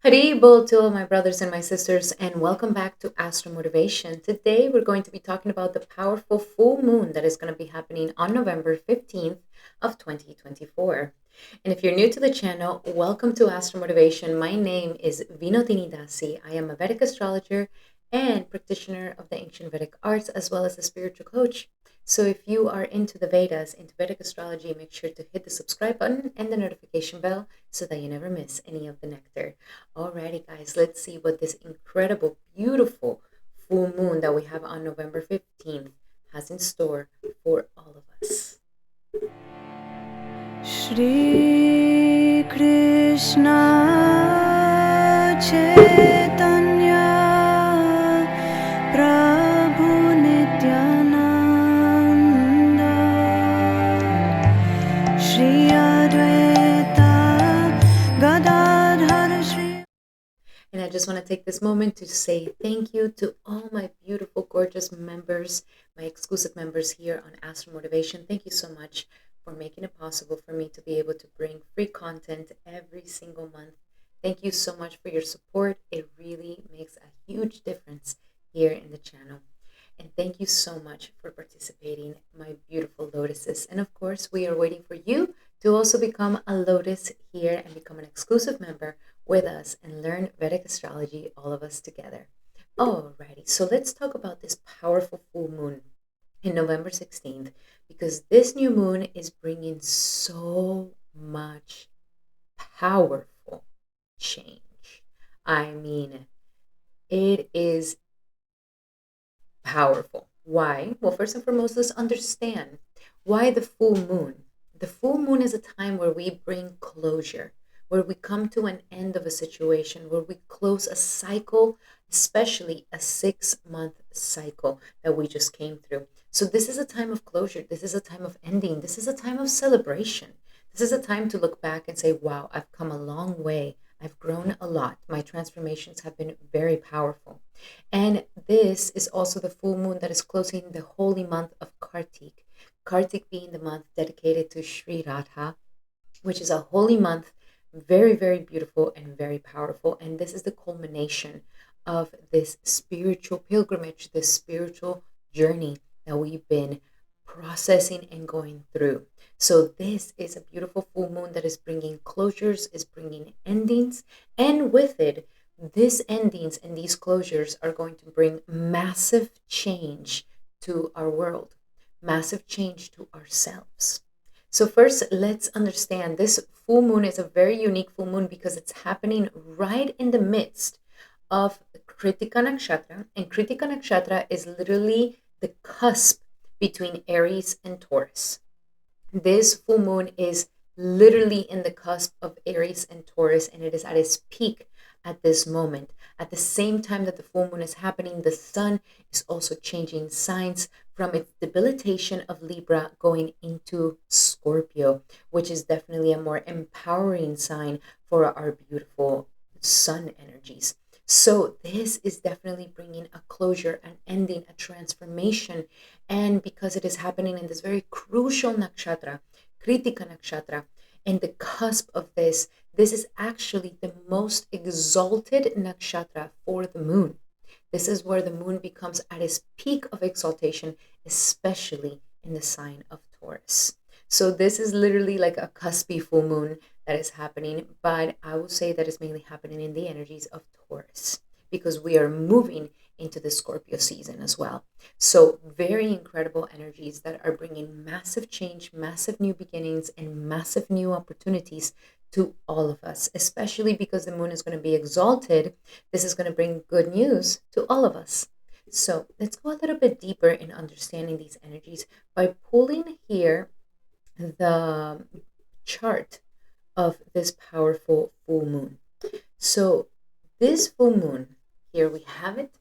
Haribol to all my brothers and my sisters, and welcome back to Astral Motivation. Today, we're going to be talking about the powerful full moon that is going to be happening on November 15th of 2024. And if you're new to the channel, welcome to Astral Motivation. My name is Vinodini Dasi. I am a Vedic astrologer and practitioner of the ancient Vedic arts, as well as a spiritual coach. So if you are into the Vedas, into Vedic astrology, make sure to hit the subscribe button and the notification bell so that you never miss any of the nectar. Alrighty, guys, let's see what this incredible, beautiful full moon that we have on November 15th has in store for all of us. Shri Krishna Chaitanya Prabhu Nityananda Shri Advaita Gadadhar Shri. And I just want to take this moment to say thank you to all my beautiful, gorgeous members, my exclusive members here on Astral Motivation. Thank you so much for making it possible for me to be able to bring free content every single month. Thank you so much for your support. It really makes a huge difference here in the channel. And thank you so much for participating, my beautiful lotuses. And of course, we are waiting for you to also become a lotus here and become an exclusive member with us and learn Vedic astrology, all of us together. Alrighty, so let's talk about this powerful full moon in November 16th, because this new moon is bringing so much powerful change. I mean, it is powerful. Why? Well, first and foremost, let's understand why the full moon. The full moon is a time where we bring closure, where we come to an end of a situation, where we close a cycle, especially a 6-month cycle that we just came through. So this is a time of closure. This is a time of ending. This is a time of celebration. This is a time to look back and say, wow, I've come a long way. I've grown a lot. My transformations have been very powerful. And this is also the full moon that is closing the holy month of Kartik. Kartik being the month dedicated to Sri Radha, which is a holy month, very, very beautiful and very powerful. And this is the culmination of this spiritual pilgrimage, this spiritual journey that we've been processing and going through. So this is a beautiful full moon that is bringing closures, is bringing endings, and with it, these endings and these closures are going to bring massive change to our world, massive change to ourselves. So first, let's understand this full moon is a very unique full moon because it's happening right in the midst of Kritika Nakshatra. And Kritika Nakshatra is literally the cusp between Aries and Taurus. This full moon is literally in the cusp of Aries and Taurus, and it is at its peak at this moment. At the same time that the full moon is happening, the sun is also changing signs from its debilitation of Libra going into Scorpio, which is definitely a more empowering sign for our beautiful sun energies. So this is definitely bringing a closure, an ending, a transformation. And because it is happening in this very crucial nakshatra, Kritika Nakshatra, in the cusp of this is actually the most exalted nakshatra for the moon. This is where the moon becomes at its peak of exaltation, especially in the sign of Taurus. So this is literally like a cuspy full moon that is happening, but I would say that it's mainly happening in the energies of Taurus because we are moving into the Scorpio season as well. So very incredible energies that are bringing massive change, massive new beginnings, and massive new opportunities to all of us, especially because the moon is going to be exalted. This is going to bring good news to all of us. So let's go a little bit deeper in understanding these energies by pulling here the chart of this powerful full moon. So this full moon, here we have it.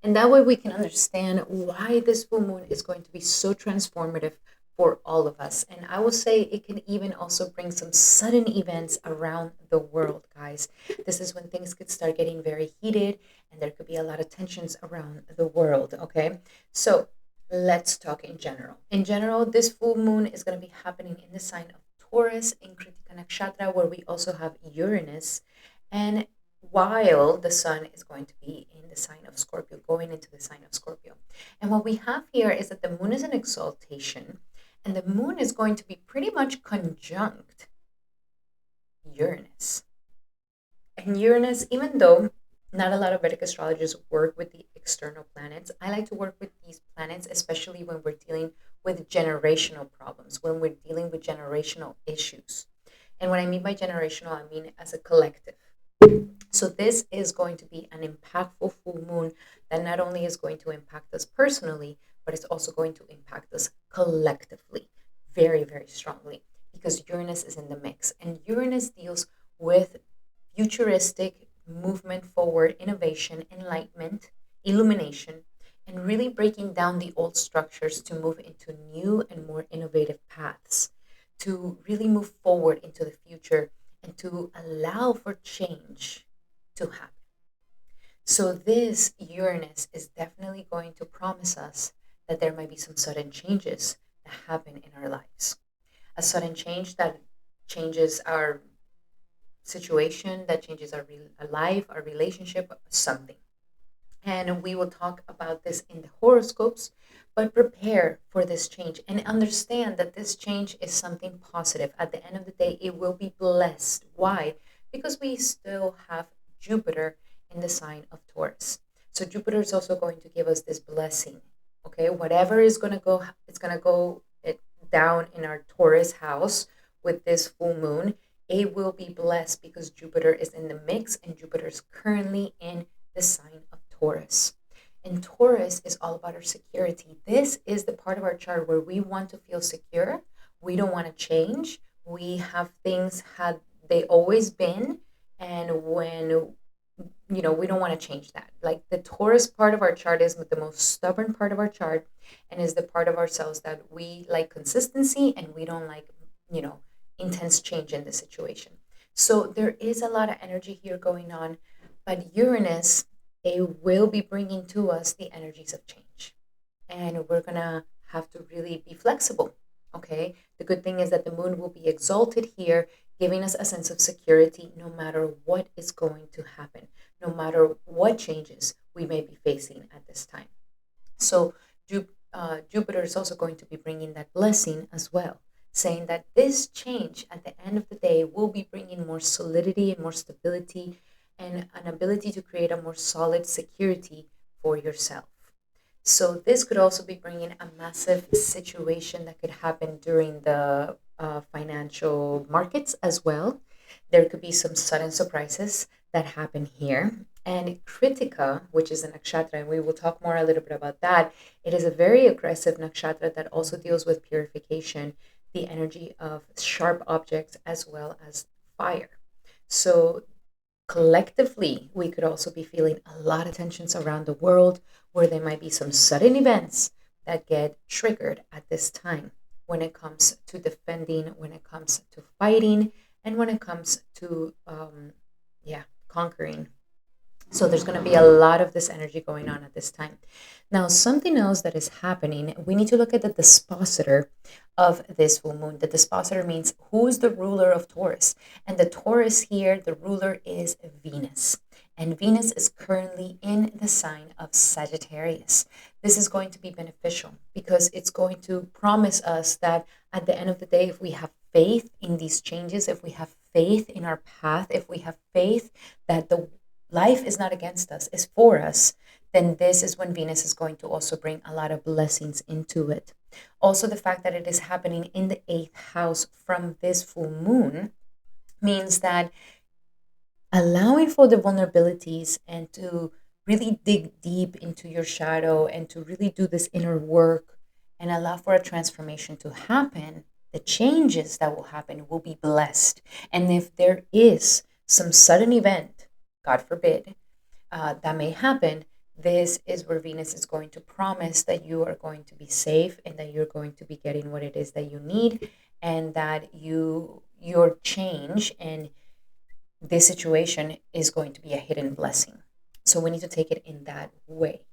And that way we can understand why this full moon is going to be so transformative for all of us. And I will say it can even also bring some sudden events around the world, guys. This is when things could start getting very heated and there could be a lot of tensions around the world, okay? So let's talk in general. In general, this full moon is going to be happening in the sign of Taurus in Kritika Nakshatra, where we also have Uranus. And while the sun is going to be in the sign of Scorpio, going into the sign of Scorpio. And what we have here is that the moon is an exaltation, and the moon is going to be pretty much conjunct Uranus. And Uranus, even though not a lot of Vedic astrologers work with the external planets, I like to work with these planets, especially when we're dealing with generational problems, when we're dealing with generational issues. And what I mean by generational, I mean as a collective. So this is going to be an impactful full moon that not only is going to impact us personally, but it's also going to impact us collectively very, very strongly, because Uranus is in the mix. And Uranus deals with futuristic movement forward, innovation, enlightenment, illumination, and really breaking down the old structures to move into new and more innovative paths, to really move forward into the future and to allow for change to happen. So, this Uranus is definitely going to promise us that there might be some sudden changes that happen in our lives. A sudden change that changes our situation, that changes our life, our relationship, something. And we will talk about this in the horoscopes, but prepare for this change and understand that this change is something positive. At the end of the day, it will be blessed. Why? Because we still have Jupiter in the sign of Taurus. So Jupiter is also going to give us this blessing. Okay, whatever is going to go, it's going to go down in our Taurus house with this full moon. It will be blessed because Jupiter is in the mix, and Jupiter is currently in the sign of Taurus. And Taurus is all about our security. This is the part of our chart where we want to feel secure. We don't want to change. We have things had they always been, and when we don't want to change that. Like the Taurus part of our chart is the most stubborn part of our chart, and is the part of ourselves that we like consistency and we don't like, intense change in the situation. So there is a lot of energy here going on, but Uranus, it will be bringing to us the energies of change. And we're going to have to really be flexible. Okay. The good thing is that the moon will be exalted here, giving us a sense of security no matter what is going to happen, no matter what changes we may be facing at this time. So, Jupiter is also going to be bringing that blessing as well, saying that this change at the end of the day will be bringing more solidity and more stability and an ability to create a more solid security for yourself. So this could also be bringing a massive situation that could happen during the financial markets as well. There could be some sudden surprises that happen here. And Kritika, which is a nakshatra, and we will talk more a little bit about that, it is a very aggressive nakshatra that also deals with purification, the energy of sharp objects as well as fire. So collectively, we could also be feeling a lot of tensions around the world where there might be some sudden events that get triggered at this time when it comes to defending, when it comes to fighting, and when it comes to, conquering. So there's going to be a lot of this energy going on at this time. Now, something else that is happening, we need to look at the dispositor of this full moon. The dispositor means who's the ruler of Taurus. And the Taurus here, the ruler is Venus. And Venus is currently in the sign of Sagittarius. This is going to be beneficial because it's going to promise us that at the end of the day, if we have faith in these changes, if we have faith in our path, if we have faith that the life is not against us, it's for us, then this is when Venus is going to also bring a lot of blessings into it. Also, the fact that it is happening in the 8th house from this full moon means that allowing for the vulnerabilities and to really dig deep into your shadow and to really do this inner work and allow for a transformation to happen, the changes that will happen will be blessed. And if there is some sudden event, God forbid, that may happen, this is where Venus is going to promise that you are going to be safe and that you're going to be getting what it is that you need, and that your change and this situation is going to be a hidden blessing. So we need to take it in that way.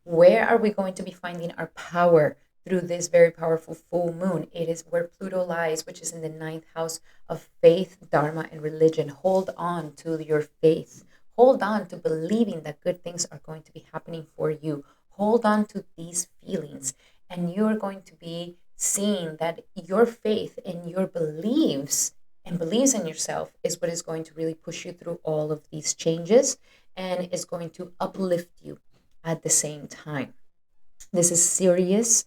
Where are we going to be finding our power through this very powerful full moon? It is where Pluto lies, which is in the 9th house of faith, dharma, and religion. Hold on to your faith. Hold on to believing that good things are going to be happening for you. Hold on to these feelings, and you're going to be seeing that your faith and your beliefs and believes in yourself is what is going to really push you through all of these changes and is going to uplift you at the same time. This is seriousness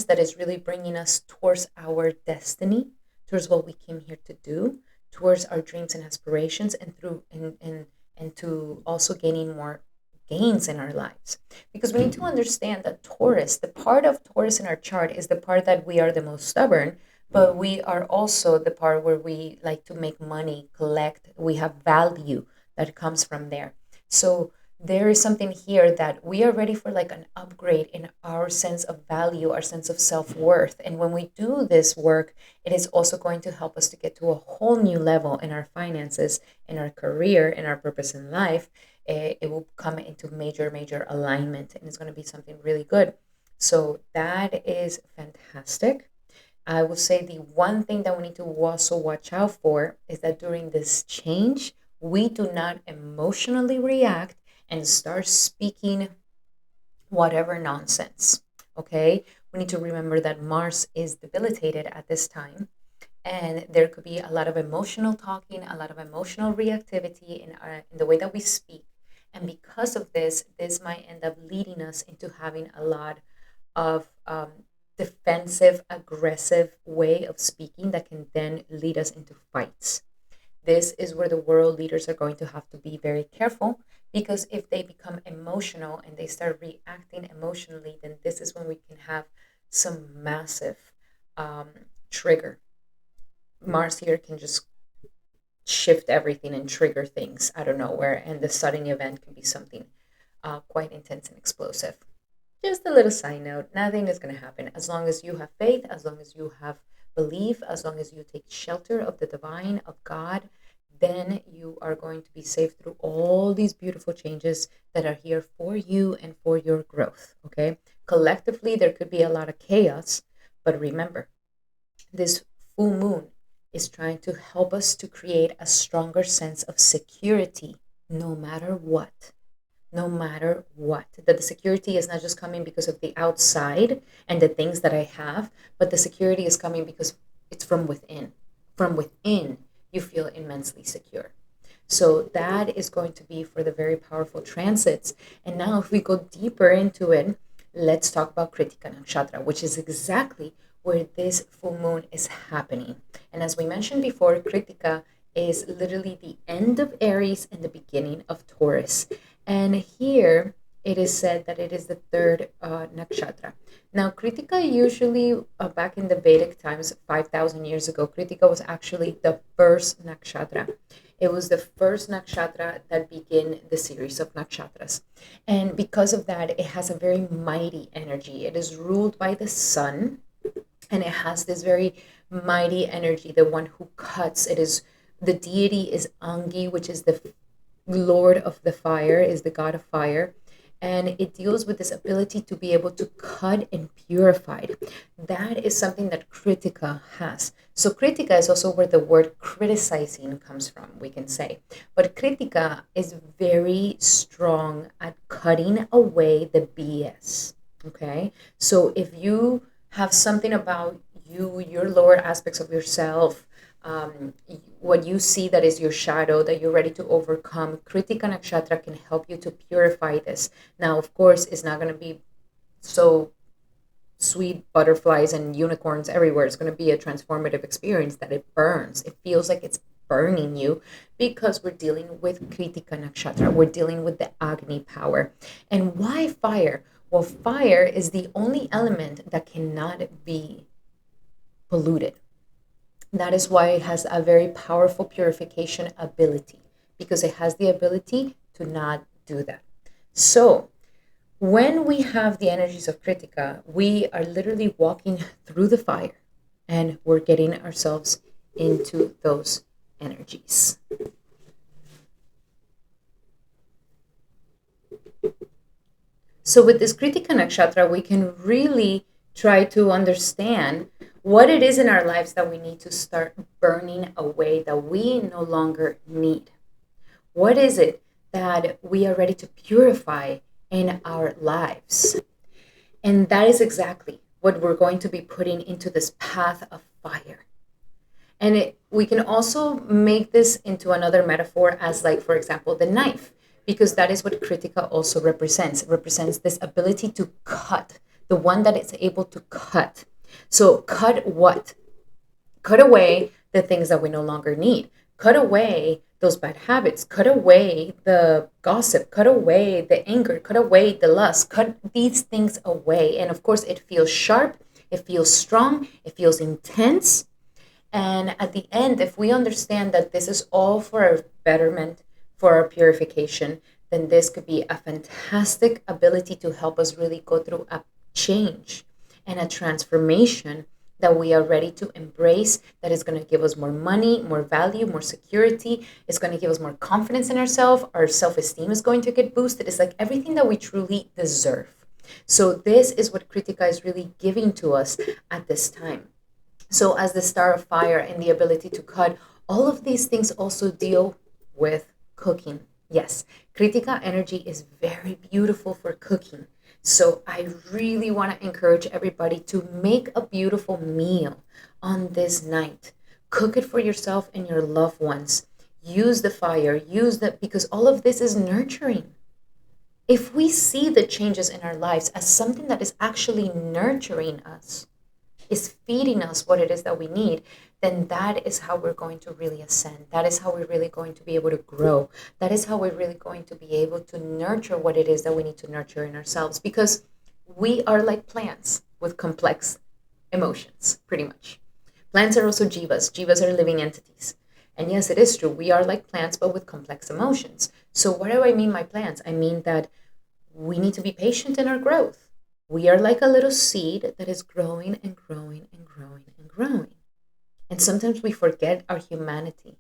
that is really bringing us towards our destiny, towards what we came here to do, towards our dreams and aspirations, and through and to also gaining more gains in our lives. Because we need to understand that Taurus, the part of Taurus in our chart is the part that we are the most stubborn, but we are also the part where we like to make money, collect, we have value that comes from there. So there is something here that we are ready for, like an upgrade in our sense of value, our sense of self-worth. And when we do this work, it is also going to help us to get to a whole new level in our finances, in our career, in our purpose in life. It will come into major alignment, and it's going to be something really good. So that is fantastic. I will say the one thing that we need to also watch out for is that during this change, we do not emotionally react and start speaking whatever nonsense. Okay? We need to remember that Mars is debilitated at this time, and there could be a lot of emotional talking, a lot of emotional reactivity in the way that we speak. And because of this, this might end up leading us into having a lot of defensive, aggressive way of speaking that can then lead us into fights. This is where the world leaders are going to have to be very careful, because if they become emotional and they start reacting emotionally, then this is when we can have some massive trigger. Mars here can just shift everything and trigger things out of nowhere, and the sudden event can be something quite intense and explosive. Just a little side note, nothing is going to happen as long as you have faith, as long as you have belief, as long as you take shelter of the divine, of God, then you are going to be safe through all these beautiful changes that are here for you and for your growth. Okay? Collectively, there could be a lot of chaos, but remember, this full moon is trying to help us to create a stronger sense of security no matter what. No matter what. That the security is not just coming because of the outside and the things that I have, but the security is coming because it's from within. From within, you feel immensely secure. So that is going to be for the very powerful transits. And now, if we go deeper into it, let's talk about Kritika Nakshatra, which is exactly where this full moon is happening. And as we mentioned before, Kritika is literally the end of Aries and the beginning of Taurus. And here it is said that it is the third nakshatra. Now, Kritika usually, back in the Vedic times, 5,000 years ago, Kritika was actually the first nakshatra. It was the first nakshatra that began the series of nakshatras. And because of that, it has a very mighty energy. It is ruled by the sun, and it has this very mighty energy, the one who cuts. It is, the deity is Angi, which is the Lord of the fire, is the god of fire, and it deals with this ability to be able to cut and purify. That is something that Kritika has. So Kritika is also where the word criticizing comes from, we can say. But Kritika is very strong at cutting away the BS. Okay? So if you have something about you, your lower aspects of yourself, what you see that is your shadow that you're ready to overcome, Kritika Nakshatra can help you to purify this. Now, of course, it's not going to be so sweet butterflies and unicorns everywhere. It's going to be a transformative experience that it burns. It feels like it's burning you, because we're dealing with Kritika Nakshatra. We're dealing with the Agni power. And why fire? Well, fire is the only element that cannot be polluted. That is why it has a very powerful purification ability, because it has the ability to not do that. So when we have the energies of Kritika, we are literally walking through the fire, and we're getting ourselves into those energies. So with this Kritika Nakshatra, we can really try to understand what it is in our lives that we need to start burning away, that we no longer need. What is it that we are ready to purify in our lives. And that is exactly what we're going to be putting into this path of fire. And we can also make this into another metaphor as, like, for example, the knife, because that is what Kritika also represents. It represents this ability to cut, the one that is able to cut. So, cut what? Cut away the things that we no longer need. Cut away those bad habits. Cut away the gossip. Cut away the anger. Cut away the lust. Cut these things away. And of course, it feels sharp. It feels strong. It feels intense. And at the end, if we understand that this is all for our betterment, for our purification, then this could be a fantastic ability to help us really go through a change and a transformation that we are ready to embrace, that is going to give us more money, more value, more security. It's going to give us more confidence in ourselves. Our self-esteem is going to get boosted. It's like everything that we truly deserve. So this is what Kritika is really giving to us at this time. So, as the star of fire and the ability to cut, all of these things also deal with cooking. Yes, Kritika energy is very beautiful for cooking. So, I really want to encourage everybody to make a beautiful meal on this night. Cook it for yourself and your loved ones. Use the fire, because all of this is nurturing. If we see the changes in our lives as something that is actually nurturing us, is feeding us what it is that we need, then that is how we're going to really ascend. That is how we're really going to be able to grow. That is how we're really going to be able to nurture what it is that we need to nurture in ourselves, because we are like plants with complex emotions, pretty much. Plants are also jivas. Jivas are living entities. And yes, it is true. We are like plants, but with complex emotions. So, what do I mean by plants? I mean that we need to be patient in our growth. We are like a little seed that is growing and growing and growing and growing. And sometimes we forget our humanity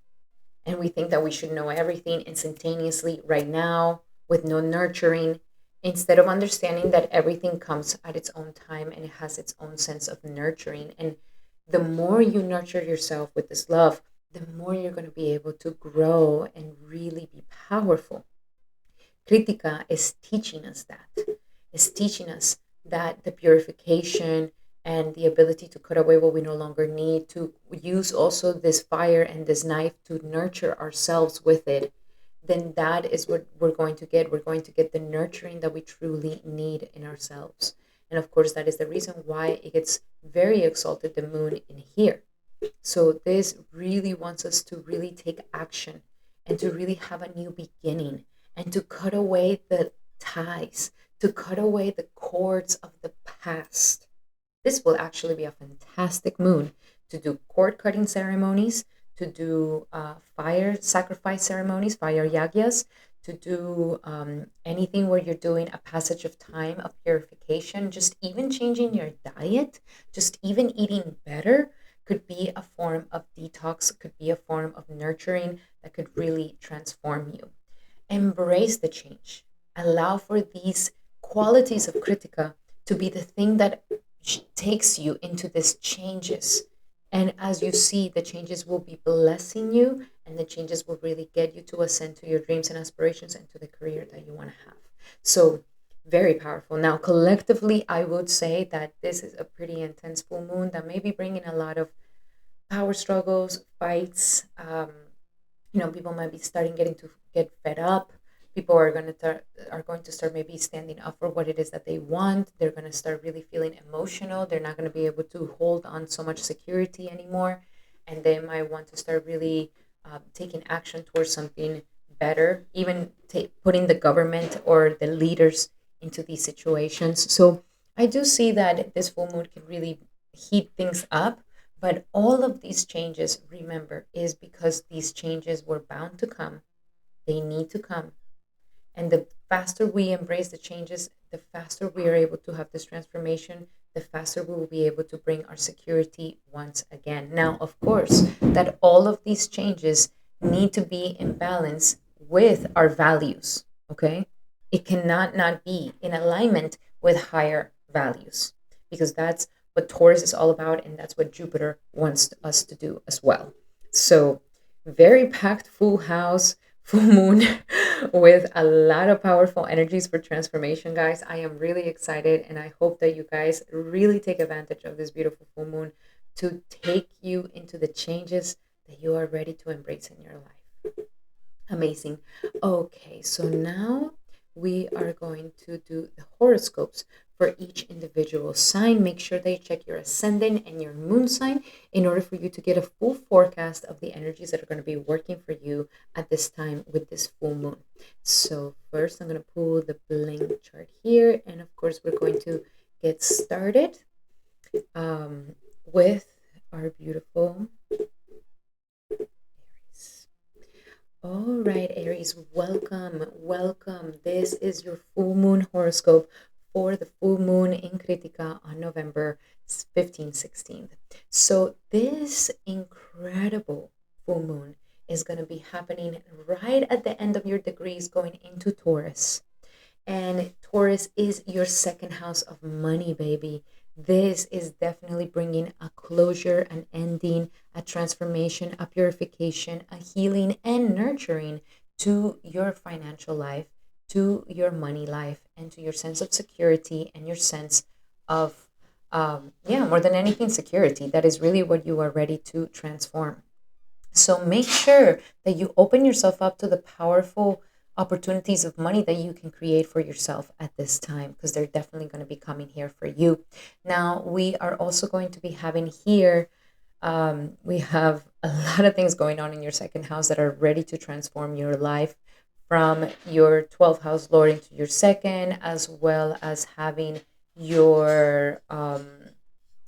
and we think that we should know everything instantaneously right now with no nurturing, instead of understanding that everything comes at its own time and it has its own sense of nurturing. And the more you nurture yourself with this love, the more you're going to be able to grow and really be powerful. Kritika is teaching us that, is teaching us that the purification and the ability to cut away what we no longer need, to use also this fire and this knife to nurture ourselves with it, then that is what we're going to get. We're going to get the nurturing that we truly need in ourselves. And of course, that is the reason why it gets very exalted, the moon in here. So this really wants us to really take action and to really have a new beginning and to cut away the ties, to cut away the cords of the past. This will actually be a fantastic moon to do cord cutting ceremonies, to do fire sacrifice ceremonies, fire yagyas, to do anything where you're doing a passage of time of purification, just even changing your diet, just even eating better could be a form of detox, could be a form of nurturing that could really transform you. Embrace the change. Allow for these qualities of Kritika to be the thing that takes you into these changes. And as you see, the changes will be blessing you, and the changes will really get you to ascend to your dreams and aspirations and to the career that you want to have. So, very powerful. Now, collectively, I would say that this is a pretty intense full moon that may be bringing a lot of power struggles, fights. People might be starting getting to get fed up. People are going to start maybe standing up for what it is that they want. They're going to start really feeling emotional. They're not going to be able to hold on so much security anymore, and they might want to start really taking action towards something better, even putting the government or the leaders into these situations. So I do see that this full moon can really heat things up, but all of these changes, remember, is because these changes were bound to come. They need to come. And the faster we embrace the changes, the faster we are able to have this transformation, the faster we will be able to bring our security once again. Now, of course, that all of these changes need to be in balance with our values, okay? It cannot not be in alignment with higher values, because that's what Taurus is all about, and that's what Jupiter wants us to do as well. So, very packed full house, full moon with a lot of powerful energies for transformation, guys. I am really excited, and I hope that you guys really take advantage of this beautiful full moon to take you into the changes that you are ready to embrace in your life. Amazing. Okay, so now we are going to do the horoscopes for each individual sign. Make sure that you check your ascendant and your moon sign in order for you to get a full forecast of the energies that are going to be working for you at this time with this full moon. So first I'm going to pull the blank chart here, and of course we're going to get started with our beautiful Aries. All right, Aries, welcome, welcome. This is your full moon horoscope for the full moon in Kritika on November 15th, 16th. So, this incredible full moon is going to be happening right at the end of your degrees going into Taurus. And Taurus is your second house of money, baby. This is definitely bringing a closure, an ending, a transformation, a purification, a healing, and nurturing to your financial life, to your money life, and to your sense of security and your sense of, more than anything, security. That is really what you are ready to transform. So make sure that you open yourself up to the powerful opportunities of money that you can create for yourself at this time, because they're definitely going to be coming here for you. Now, we are also going to be having here, we have a lot of things going on in your second house that are ready to transform your life, from your 12th house lord into your second, as well as having your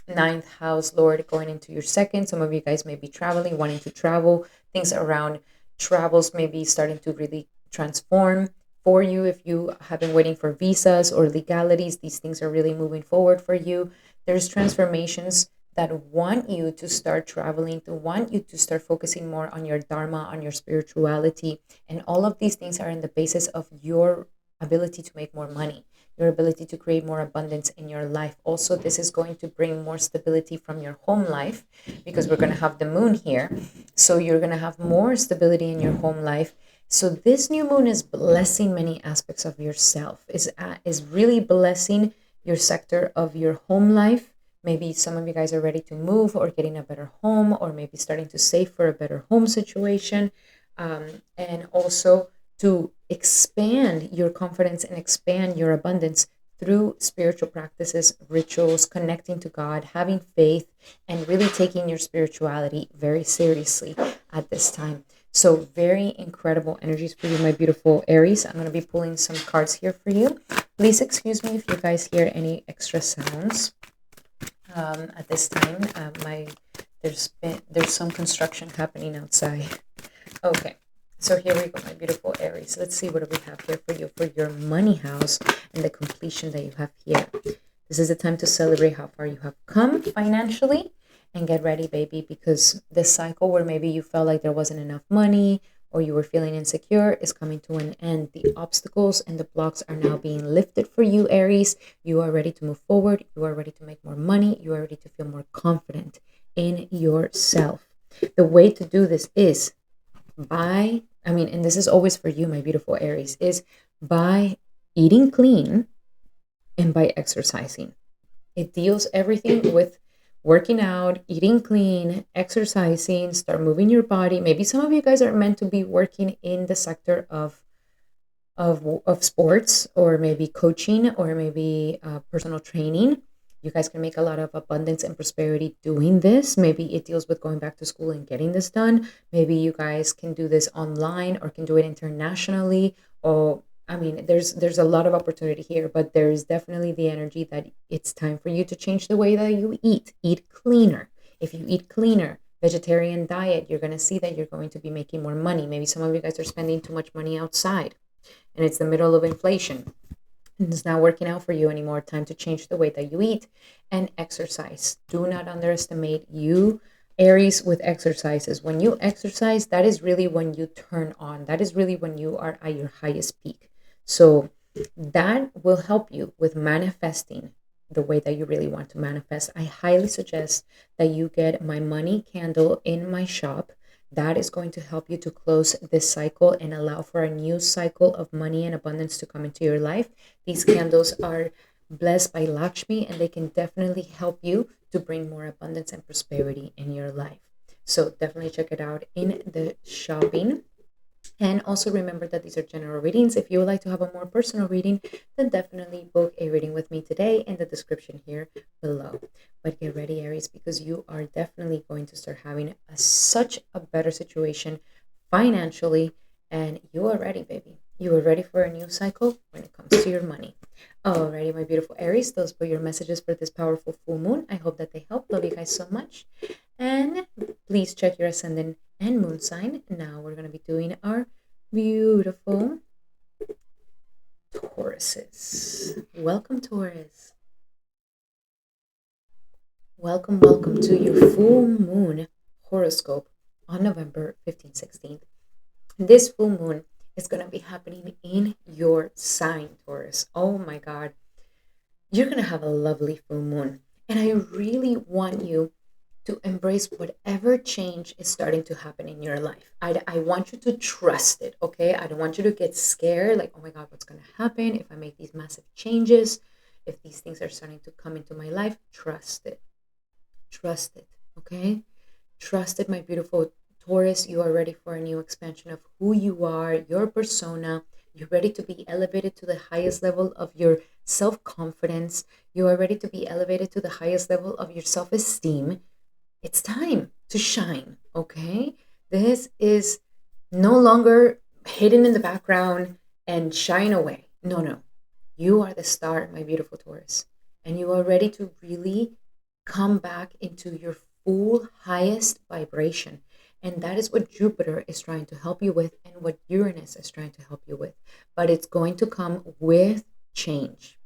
ninth house lord going into your second. Some of you guys may be traveling, wanting to travel. Things around travels may be starting to really transform for you. If you have been waiting for visas or legalities, these things are really moving forward for you. There's transformations that want you to start traveling, to want you to start focusing more on your dharma, on your spirituality. And all of these things are in the basis of your ability to make more money, your ability to create more abundance in your life. Also, this is going to bring more stability from your home life, because we're going to have the moon here. So you're going to have more stability in your home life. So this new moon is blessing many aspects of yourself, is really blessing your sector of your home life. Maybe some of you guys are ready to move or getting a better home, or maybe starting to save for a better home situation. And also to expand your confidence and expand your abundance through spiritual practices, rituals, connecting to God, having faith, and really taking your spirituality very seriously at this time. So very incredible energies for you, my beautiful Aries. I'm going to be pulling some cards here for you. Please excuse me if you guys hear any extra sounds at this time. There's some construction happening outside. Okay. So here we go, my beautiful Aries. Let's see what do we have here for you for your money house and the completion that you have here. This is the time to celebrate how far you have come financially, and get ready, baby, because this cycle where maybe you felt like there wasn't enough money or you were feeling insecure is coming to an end. The obstacles and the blocks are now being lifted for you, Aries. You are ready to move forward. You are ready to make more money. You are ready to feel more confident in yourself. The way to do this is and this is always for you, my beautiful Aries, is by eating clean and by exercising. It deals everything with working out, eating clean, exercising, start moving your body. Maybe some of you guys are meant to be working in the sector of sports, or maybe coaching, or maybe personal training. You guys can make a lot of abundance and prosperity doing this. Maybe it deals with going back to school and getting this done. Maybe you guys can do this online or can do it internationally. Or there's a lot of opportunity here, but there is definitely the energy that it's time for you to change the way that you eat. Eat cleaner. If you eat cleaner, vegetarian diet, you're going to see that you're going to be making more money. Maybe some of you guys are spending too much money outside, and it's the middle of inflation, and it's not working out for you anymore. Time to change the way that you eat and exercise. Do not underestimate you, Aries, with exercises. When you exercise, that is really when you turn on. That is really when you are at your highest peak. So that will help you with manifesting the way that you really want to manifest. I highly suggest that you get my money candle in my shop. That is going to help you to close this cycle and allow for a new cycle of money and abundance to come into your life. These candles are blessed by Lakshmi, and they can definitely help you to bring more abundance and prosperity in your life. So definitely check it out in the shopping. And also remember that these are general readings. If you would like to have a more personal reading, then definitely book a reading with me today in the description here below. But get ready, Aries, because you are definitely going to start having such a better situation financially. And you are ready, baby. You are ready for a new cycle when it comes to your money. Alrighty, my beautiful Aries, those were your messages for this powerful full moon. I hope that they help. Love you guys so much. And please check your ascendant and moon sign. Now we're going to be doing our beautiful Tauruses. Welcome, Taurus. Welcome to your full moon horoscope on November 15th, 16th. This full moon is going to be happening in your sign, Taurus. Oh my God. You're going to have a lovely full moon. And I really want you to embrace whatever change is starting to happen in your life. I want you to trust it, okay? I don't want you to get scared, like, oh my God, what's going to happen if I make these massive changes? If these things are starting to come into my life, trust it. Trust it, okay? Trust it, my beautiful Taurus. You are ready for a new expansion of who you are, your persona. You're ready to be elevated to the highest level of your self confidence. You are ready to be elevated to the highest level of your self esteem. It's time to shine, okay? This is no longer hidden in the background and shine away. No. You are the star, my beautiful Taurus. And you are ready to really come back into your full highest vibration. And that is what Jupiter is trying to help you with and what Uranus is trying to help you with. But it's going to come with change.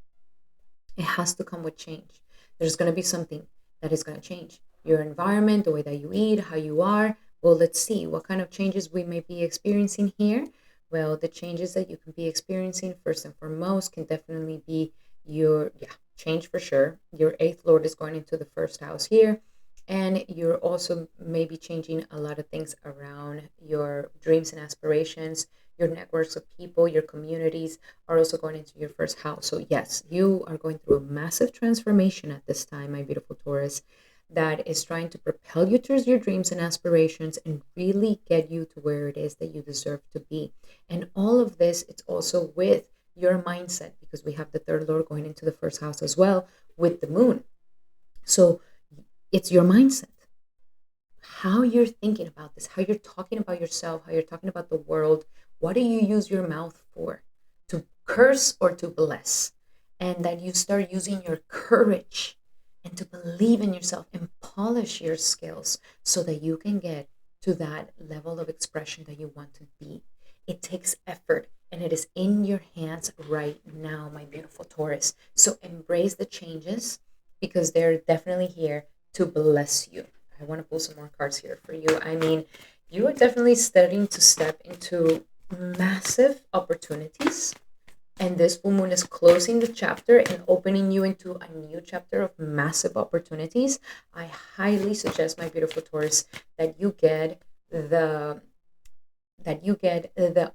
It has to come with change. There's going to be something that is going to change. Your environment, the way that you eat, how you are. Well, let's see what kind of changes we may be experiencing here. Well, the changes that you can be experiencing, first and foremost, can definitely be your change for sure. Your eighth lord is going into the first house here. And you're also maybe changing a lot of things around your dreams and aspirations. Your networks of people, your communities are also going into your first house. So yes, you are going through a massive transformation at this time, my beautiful Taurus, that is trying to propel you towards your dreams and aspirations and really get you to where it is that you deserve to be. And all of this, it's also with your mindset, because we have the third lord going into the first house as well with the moon. So it's your mindset, how you're thinking about this, how you're talking about yourself, how you're talking about the world. What do you use your mouth for? To curse or to bless? And that you start using your courage and to believe in yourself and polish your skills so that you can get to that level of expression that you want to be. It takes effort and it is in your hands right now, my beautiful Taurus. So embrace the changes because they're definitely here to bless you. I want to pull some more cards here for you. I mean, you are definitely starting to step into massive opportunities. And this full moon is closing the chapter and opening you into a new chapter of massive opportunities. I highly suggest, my beautiful Taurus, that you get the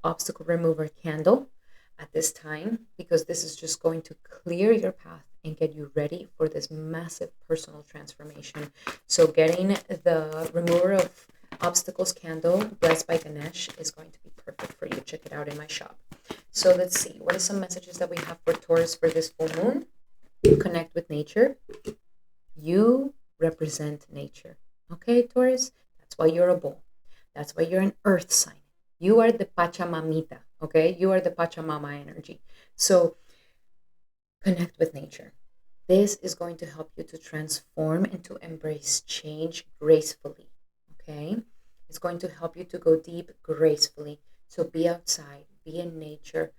obstacle remover candle at this time, because this is just going to clear your path and get you ready for this massive personal transformation. So getting the remover of obstacles candle blessed by Ganesh is going to be perfect for you. Check it out in my shop. So let's see, what are some messages that we have for Taurus for this full moon? Connect with nature. You represent nature. Okay, Taurus? That's why you're a bull. That's why you're an earth sign. You are the Pachamamita, okay? You are the Pachamama energy. So connect with nature. This is going to help you to transform and to embrace change gracefully, okay? It's going to help you to go deep gracefully. So be outside, be in nature,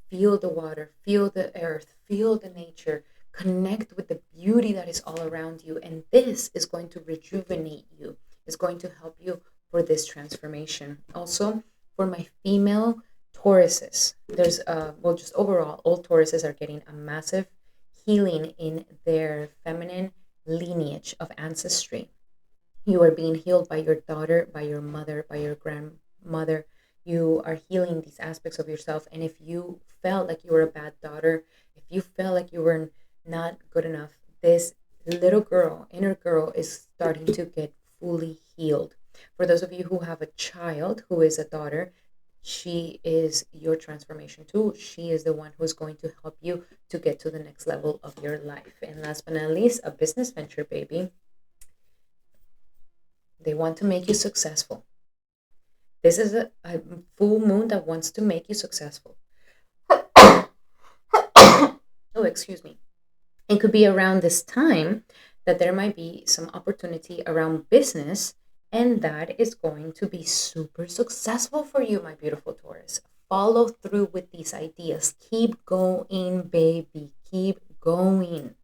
feel the water, feel the earth, feel the nature, connect with the beauty that is all around you. And this is going to rejuvenate you. It's going to help you for this transformation. Also, for my female Tauruses, there's just overall, all Tauruses are getting a massive healing in their feminine lineage of ancestry. You are being healed by your daughter, by your mother, by your grandmother. You are healing these aspects of yourself. And if you felt like you were a bad daughter, if you felt like you were not good enough, this little girl, inner girl, is starting to get fully healed. For those of you who have a child who is a daughter, she is your transformation tool. She is the one who's going to help you to get to the next level of your life. And last but not least, a business venture, baby. They want to make you successful. This is a full moon that wants to make you successful. Oh, excuse me. It could be around this time that there might be some opportunity around business, and that is going to be super successful for you, my beautiful Taurus. Follow through with these ideas. Keep going, baby. Keep going.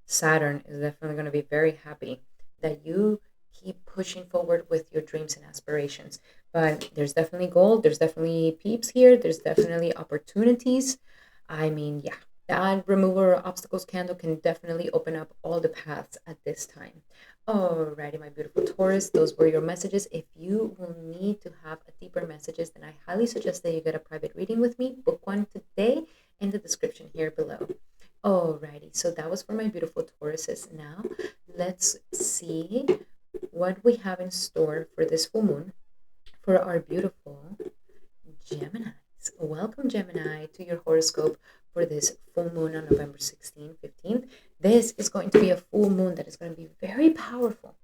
Saturn is definitely going to be very happy that you keep pushing forward with your dreams and aspirations. But there's definitely gold, there's definitely peeps here, there's definitely opportunities. I mean, yeah, that remover obstacles candle can definitely open up all the paths at this time. Alrighty, my beautiful Taurus, those were your messages. If you will need to have a deeper messages, then I highly suggest that you get a private reading with me. Book one today in the description here below. Alrighty, so that was for my beautiful Tauruses. Now, let's see what we have in store for this full moon for our beautiful Geminis. Welcome, Gemini, to your horoscope for this full moon on November 16th, 15th. This is going to be a full moon that is going to be very powerful,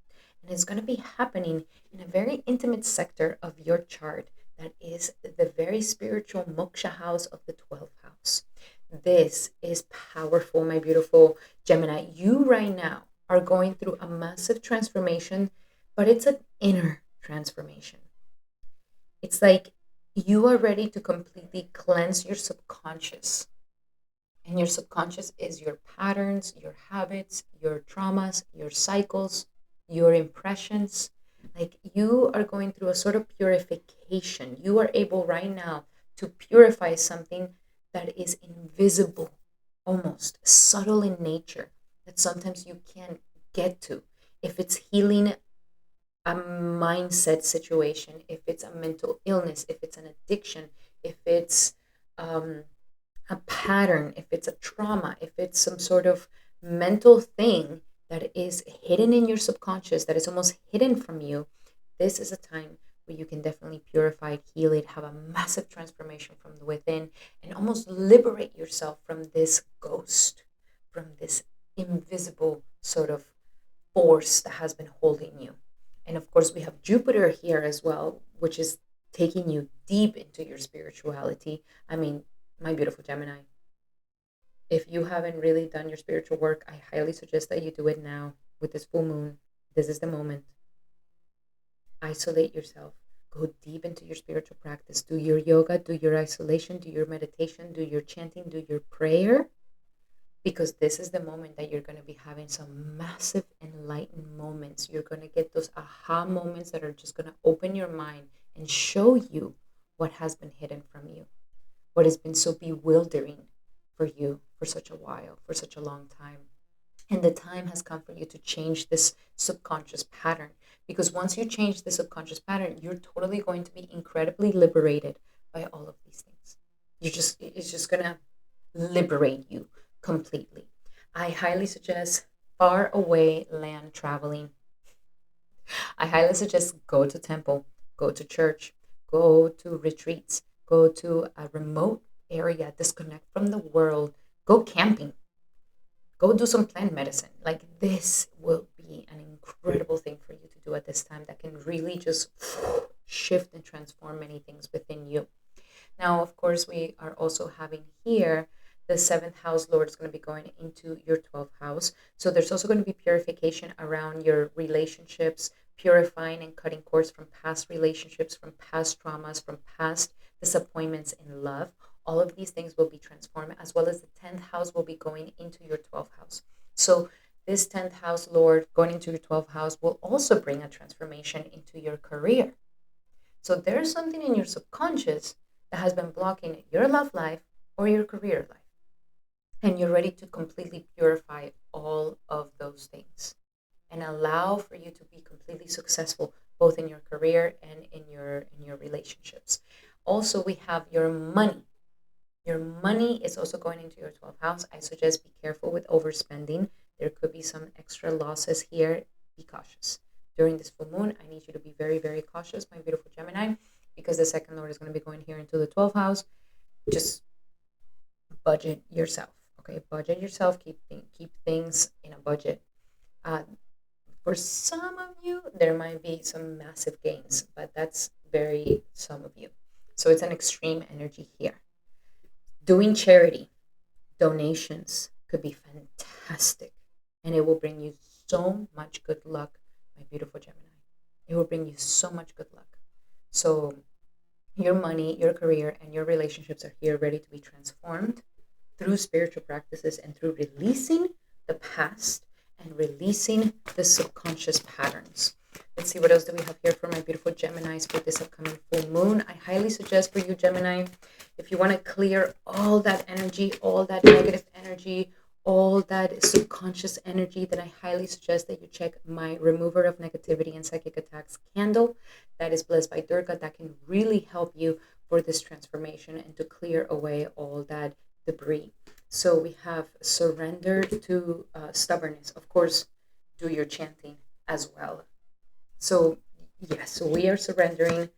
and it's going to be happening in a very intimate sector of your chart that is the very spiritual moksha house of the 12th house. This is powerful, my beautiful Gemini. You right now are going through a massive transformation, but it's an inner transformation. It's like you are ready to completely cleanse your subconscious. And your subconscious is your patterns, your habits, your traumas, your cycles, your impressions. Like you are going through a sort of purification. You are able right now to purify something that is invisible, almost subtle in nature, that sometimes you can't get to. If it's healing a mindset situation, if it's a mental illness, if it's an addiction, if it's um, a pattern, if it's a trauma, if it's some sort of mental thing that is hidden in your subconscious, that is almost hidden from you, this is a time where you can definitely purify it, heal it, have a massive transformation from the within, and almost liberate yourself from this ghost, from this invisible sort of force that has been holding you. And of course, we have Jupiter here as well, which is taking you deep into your spirituality. I mean, my beautiful Gemini, if you haven't really done your spiritual work, I highly suggest that you do it now with this full moon. This is the moment. Isolate yourself. Go deep into your spiritual practice. Do your yoga, do your isolation, do your meditation, do your chanting, do your prayer. Because this is the moment that you're going to be having some massive enlightened moments. You're going to get those aha moments that are just going to open your mind and show you what has been hidden from you, what has been so bewildering for you for such a while, for such a long time. And the time has come for you to change this subconscious pattern. Because once you change the subconscious pattern, you're totally going to be incredibly liberated by all of these things. It's just going to liberate you completely. I highly suggest far away land traveling. I highly suggest go to temple, go to church, go to retreats, go to a remote area, disconnect from the world, go camping, go do some plant medicine. Like this will be an incredible thing for you to do at this time that can really just shift and transform many things within you. Now, of course, we are also having here the seventh house lord is going to be going into your 12th house. So there's also going to be purification around your relationships, purifying and cutting cords from past relationships, from past traumas, from past disappointments in love. All of these things will be transformed, as well as the 10th house will be going into your 12th house. So this 10th house lord going into your 12th house will also bring a transformation into your career. So there's something in your subconscious that has been blocking your love life or your career life. And you're ready to completely purify all of those things and allow for you to be completely successful both in your career and in your relationships. Also, we have your money. Your money is also going into your 12th house. I suggest be careful with overspending. There could be some extra losses here. Be cautious. During this full moon, I need you to be very, very cautious, my beautiful Gemini, because the second lord is going to be going here into the 12th house. Just budget yourself. Okay, budget yourself. Keep things in a budget. Uh, for some of you, there might be some massive gains, but that's very some of you. So it's an extreme energy here. Doing charity, donations could be fantastic, and it will bring you so much good luck, my beautiful Gemini. It will bring you so much good luck. So your money, your career, and your relationships are here ready to be transformed through spiritual practices and through releasing the past and releasing the subconscious patterns. Let's see, what else do we have here for my beautiful Geminis for this upcoming full moon? I highly suggest for you, Gemini, if you want to clear all that energy, all that negative energy, all that subconscious energy, then I highly suggest that you check my remover of negativity and psychic attacks candle that is blessed by Durga. That can really help you for this transformation and to clear away all that debris. So we have surrender to stubbornness. Of course, do your chanting as well. So yes, we are surrendering.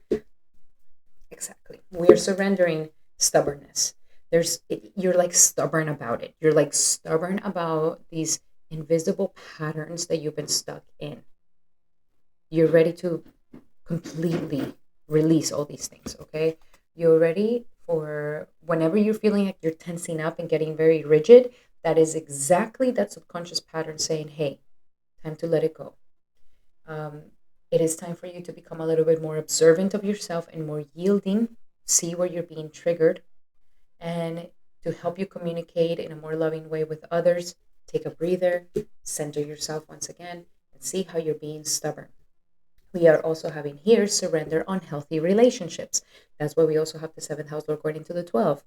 Exactly, we are surrendering stubbornness. You're like stubborn about it. You're like stubborn about these invisible patterns that you've been stuck in. You're ready to completely release all these things. Okay, you're ready for whenever you're feeling like you're tensing up and getting very rigid. That is exactly that subconscious pattern saying, hey, time to let it go. It is time for you to become a little bit more observant of yourself and more yielding, see where you're being triggered, and to help you communicate in a more loving way with others, take a breather, center yourself once again, and see how you're being stubborn. We are also having here surrender on healthy relationships. That's why we also have the seventh house lord going into the 12th.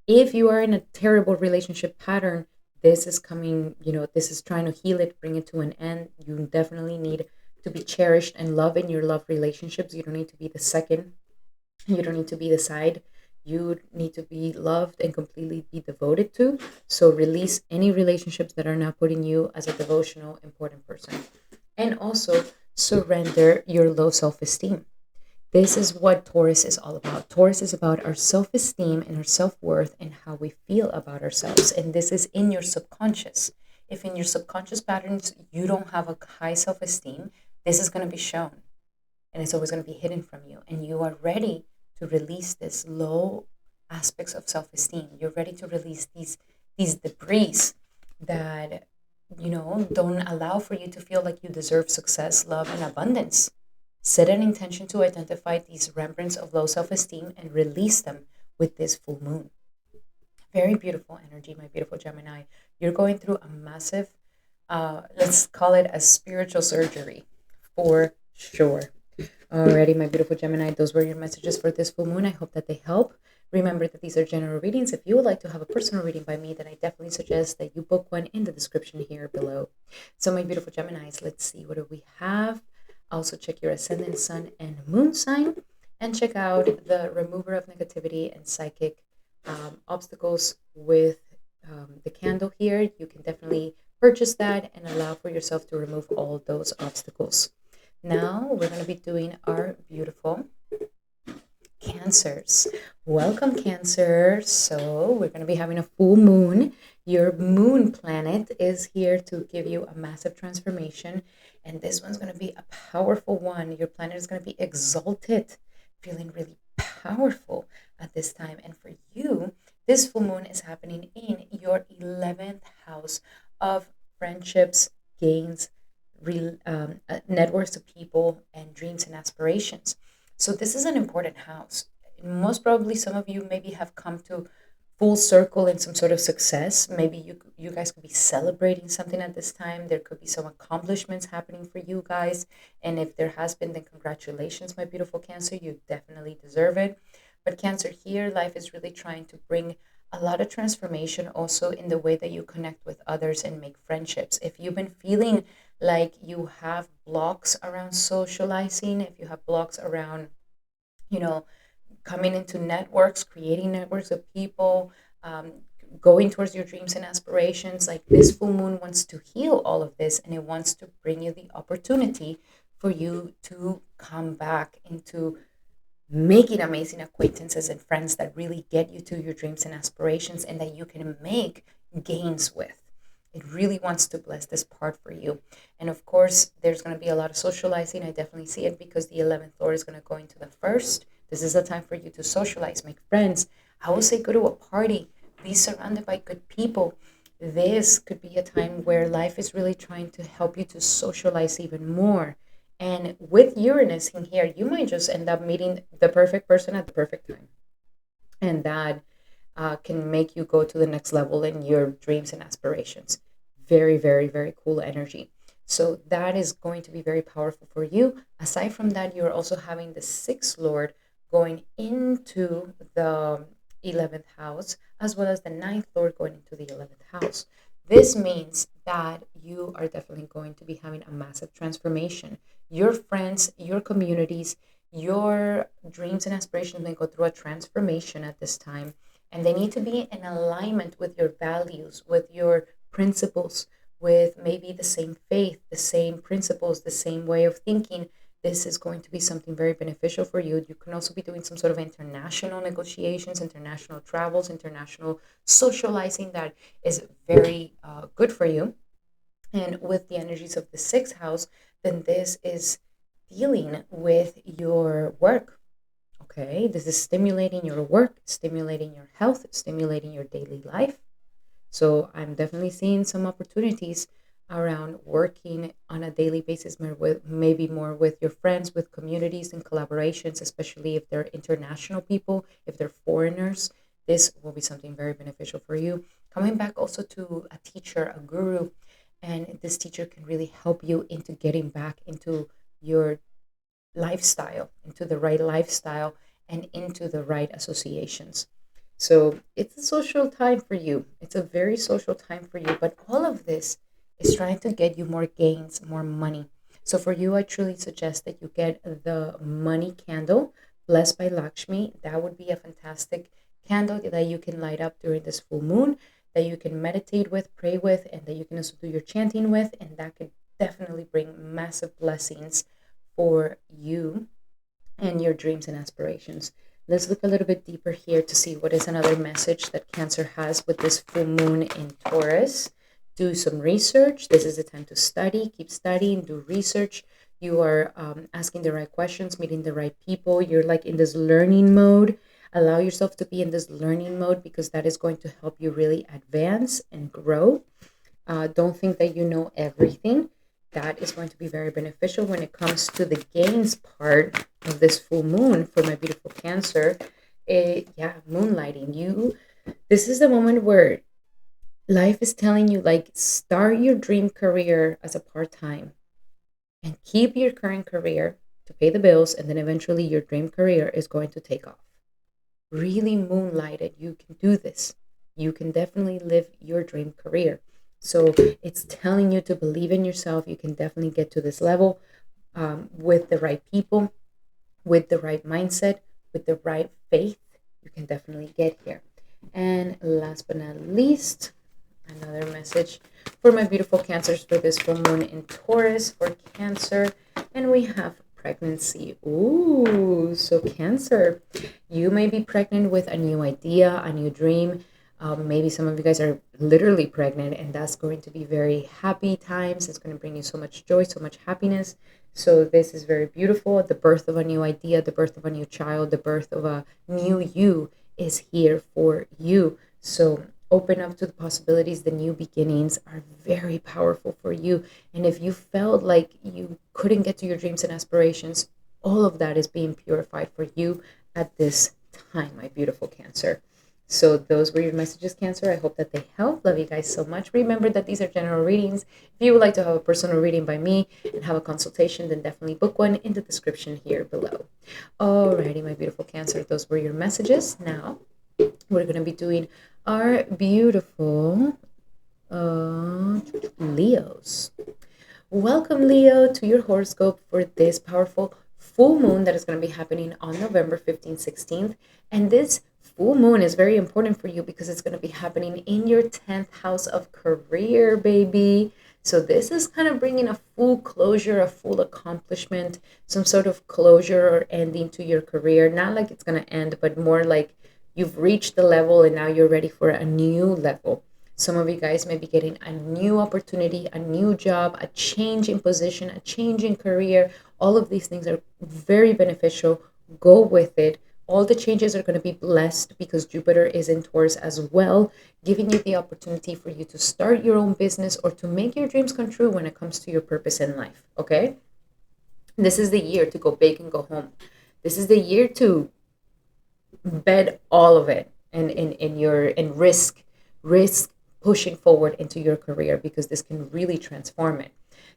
If you are in a terrible relationship pattern, this is coming, this is trying to heal it, bring it to an end. You definitely need to be cherished and loved in your love relationships. You don't need to be the second. You don't need to be the side. You need to be loved and completely be devoted to. So release any relationships that are not putting you as a devotional, important person. And also surrender your low self-esteem. This is what Taurus is all about. Taurus is about our self-esteem and our self-worth and how we feel about ourselves. And this is in your subconscious. If in your subconscious patterns you don't have a high self-esteem, this is going to be shown. And it's always going to be hidden from you. And you are ready to release this low aspects of self-esteem. You're ready to release these debris that don't allow for you to feel like you deserve success, love, and abundance. Set an intention to identify these remnants of low self-esteem and release them with this full moon. Very beautiful energy, my beautiful Gemini. You're going through a massive, let's call it a spiritual surgery, for sure. Alrighty, my beautiful Gemini, those were your messages for this full moon. I hope that they help. Remember that these are general readings. If you would like to have a personal reading by me, then I definitely suggest that you book one in the description here below. So my beautiful Geminis, let's see, what do we have? Also check your ascendant, sun, and moon sign, and check out the remover of negativity and psychic obstacles with the candle here. You can definitely purchase that and allow for yourself to remove all those obstacles. Now we're going to be doing our beautiful Cancers. Welcome, Cancer. So we're going to be having a full moon. Your moon planet is here to give you a massive transformation. And this one's going to be a powerful one. Your planet is going to be exalted, feeling really powerful at this time. And for you, this full moon is happening in your 11th house of friendships, gains, networks of people, and dreams and aspirations. So this is an important house. Most probably some of you maybe have come to full circle in some sort of success. Maybe you guys could be celebrating something at this time. There could be some accomplishments happening for you guys. And if there has been, then congratulations, my beautiful Cancer. You definitely deserve it. But Cancer, here, life is really trying to bring a lot of transformation also in the way that you connect with others and make friendships. If you've been feeling like you have blocks around socializing, if you have blocks around, you know, coming into networks, creating networks of people, um, going towards your dreams and aspirations. Like this full moon wants to heal all of this, and it wants to bring you the opportunity for you to come back into making amazing acquaintances and friends that really get you to your dreams and aspirations and that you can make gains with. It really wants to bless this part for you. And of course, there's going to be a lot of socializing. I definitely see it because the 11th Lord is going to go into the first. This is a time for you to socialize, make friends. I would say go to a party, be surrounded by good people. This could be a time where life is really trying to help you to socialize even more. And with Uranus in here, you might just end up meeting the perfect person at the perfect time. And that can make you go to the next level in your dreams and aspirations. Very, very, very cool energy. So that is going to be very powerful for you. Aside from that, you're also having the sixth lord going into the 11th house, as well as the ninth lord going into the 11th house. This means that you are definitely going to be having a massive transformation. Your friends, your communities, your dreams and aspirations may go through a transformation at this time, and they need to be in alignment with your values, with your principles, with maybe the same faith, the same principles, the same way of thinking. This is going to be something very beneficial for you. You can also be doing some sort of international negotiations, international travels, international socializing that is very good for you. And with the energies of the sixth house, then this is dealing with your work. Okay, this is stimulating your work, stimulating your health, stimulating your daily life. So I'm definitely seeing some opportunities around working on a daily basis, maybe more with your friends, with communities and collaborations, especially if they're international people, if they're foreigners. This will be something very beneficial for you. Coming back also to a teacher, a guru, and this teacher can really help you into getting back into your lifestyle, into the right lifestyle, and into the right associations. So it's a social time for you. It's a very social time for you. But all of this is trying to get you more gains, more money. So for you, I truly suggest that you get the money candle, blessed by Lakshmi. That would be a fantastic candle that you can light up during this full moon, that you can meditate with, pray with, and that you can also do your chanting with. And that could definitely bring massive blessings for you and your dreams and aspirations. Let's look a little bit deeper here to see what is another message that Cancer has with this full moon in Taurus. Do some research. This is the time to study. Keep studying, do research. You are asking the right questions, meeting the right people. You're like in this learning mode. Allow yourself to be in this learning mode because that is going to help you really advance and grow. Don't think that you know everything. That is going to be very beneficial when it comes to the gains part of this full moon for my beautiful Cancer. Yeah, moonlighting. This is the moment where life is telling you, like, start your dream career as a part time and keep your current career to pay the bills, and then eventually your dream career is going to take off. Really moonlight it. You can do this. You can definitely live your dream career. So it's telling you to believe in yourself. You can definitely get to this level with the right people, with the right mindset, with the right faith. You can definitely get here. And last but not least, another message for my beautiful Cancers for this full moon in Taurus for Cancer. And we have pregnancy. Ooh, so Cancer, you may be pregnant with a new idea, a new dream. Maybe some of you guys are literally pregnant, and that's going to be very happy times. It's going to bring you so much joy, so much happiness. So this is very beautiful. The birth of a new idea, the birth of a new child, the birth of a new you is here for you. So open up to the possibilities. The new beginnings are very powerful for you. And if you felt like you couldn't get to your dreams and aspirations, all of that is being purified for you at this time, my beautiful Cancer. So those were your messages, Cancer. I hope that they help. Love you guys so much. Remember that these are general readings. If you would like to have a personal reading by me and have a consultation, then definitely book one in the description here below. Alrighty, my beautiful Cancer. Those were your messages. Now we're going to be doing our beautiful Leos. Welcome, Leo, to your horoscope for this powerful full moon that is going to be happening on November 15th, 16th. And this full moon is very important for you because it's going to be happening in your 10th house of career, baby. So this is kind of bringing a full closure, a full accomplishment, some sort of closure or ending to your career. Not like it's going to end, but more like you've reached the level and now you're ready for a new level. Some of you guys may be getting a new opportunity, a new job, a change in position, a change in career. All of these things are very beneficial. Go with it. All the changes are going to be blessed because Jupiter is in Taurus as well, giving you the opportunity for you to start your own business or to make your dreams come true when it comes to your purpose in life. Okay? This is the year to go big and go home. This is the year to bet all of it and risk pushing forward into your career because this can really transform it.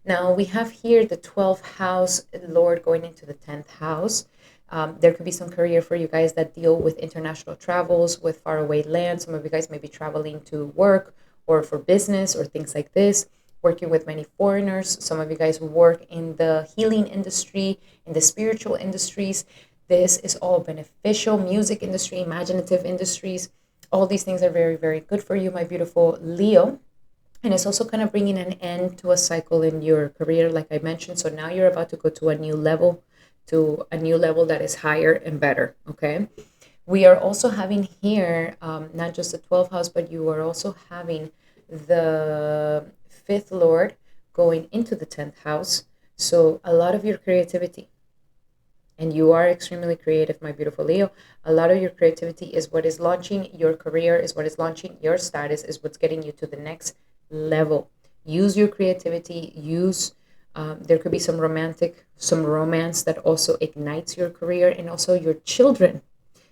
Now we have here the 12th house lord going into the 10th house. There could be some career for you guys that deal with international travels, with faraway land. Some of you guys may be traveling to work or for business or things like this, working with many foreigners. Some of you guys work in the healing industry, in the spiritual industries. This is all beneficial. Music industry, imaginative industries. All these things are very, very good for you, my beautiful Leo. And it's also kind of bringing an end to a cycle in your career, like I mentioned. So now you're about to go to a new level that is higher and better. Okay. We are also having here not just the 12th house, but you are also having the fifth lord going into the 10th house. So a lot of your creativity, and you are extremely creative, my beautiful Leo. A lot of your creativity is what is launching your career, is what is launching your status, is what's getting you to the next level. Use your creativity. There could be some romance that also ignites your career, and also your children.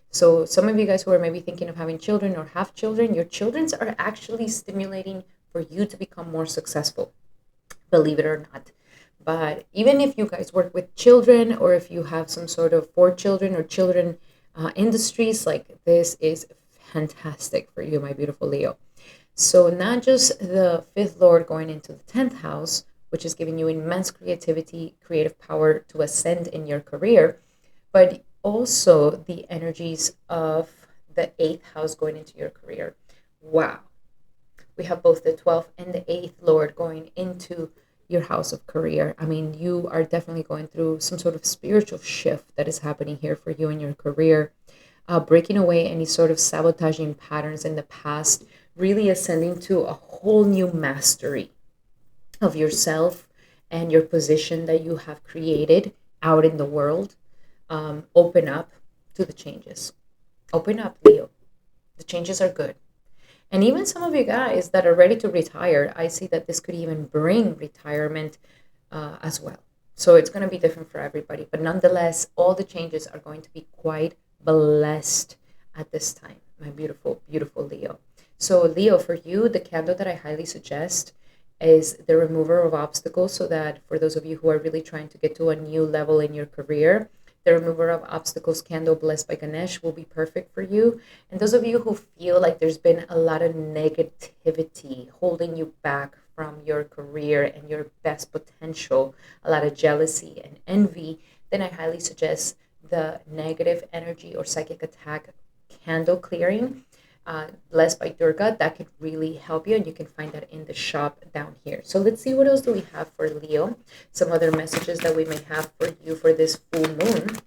So some of you guys who are maybe thinking of having children or have children, your children's are actually stimulating for you to become more successful, believe it or not. But even if you guys work with children, or if you have some sort of for children or children industries, like this is fantastic for you, my beautiful Leo. So not just the fifth lord going into the 10th house, which is giving you immense creativity, creative power to ascend in your career, but also the energies of the 8th house going into your career. Wow. We have both the 12th and the 8th lord going into your house of career. I mean, you are definitely going through some sort of spiritual shift that is happening here for you in your career, breaking away any sort of sabotaging patterns in the past, really ascending to a whole new mastery of yourself and your position that you have created out in the world. Open up to the changes. Open up, Leo. The changes are good. And even some of you guys that are ready to retire, I see that this could even bring retirement as well. So it's going to be different for everybody. But nonetheless, all the changes are going to be quite blessed at this time, my beautiful, beautiful Leo. So, Leo, for you, the candle that I highly suggest is the remover of obstacles. So that for those of you who are really trying to get to a new level in your career, the remover of obstacles candle blessed by Ganesh will be perfect for you. And those of you who feel like there's been a lot of negativity holding you back from your career and your best potential, a lot of jealousy and envy, then I highly suggest the negative energy or psychic attack candle clearing, blessed by Durga. That could really help you, and you can find that in the shop down here. So let's see, what else do we have for Leo? Some other messages that we may have for you for this full moon.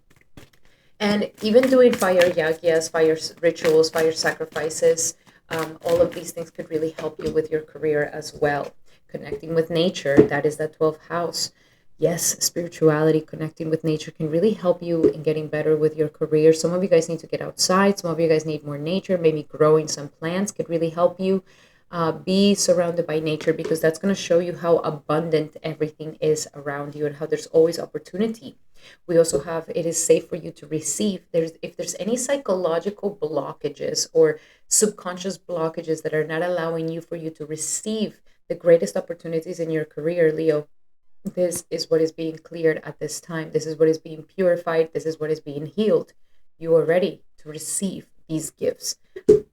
And even doing fire yagyas, fire rituals, fire sacrifices, all of these things could really help you with your career as well. Connecting with nature, that is that 12th house. Yes, spirituality, connecting with nature can really help you in getting better with your career. Some of you guys need to get outside. Some of you guys need more nature. Maybe growing some plants could really help you be surrounded by nature, because that's going to show you how abundant everything is around you and how there's always opportunity. We also have, it is safe for you to receive. If there's any psychological blockages or subconscious blockages that are not allowing you for you to receive the greatest opportunities in your career, Leo, this is what is being cleared at this time. This is what is being purified. This is what is being healed. You are ready to receive these gifts.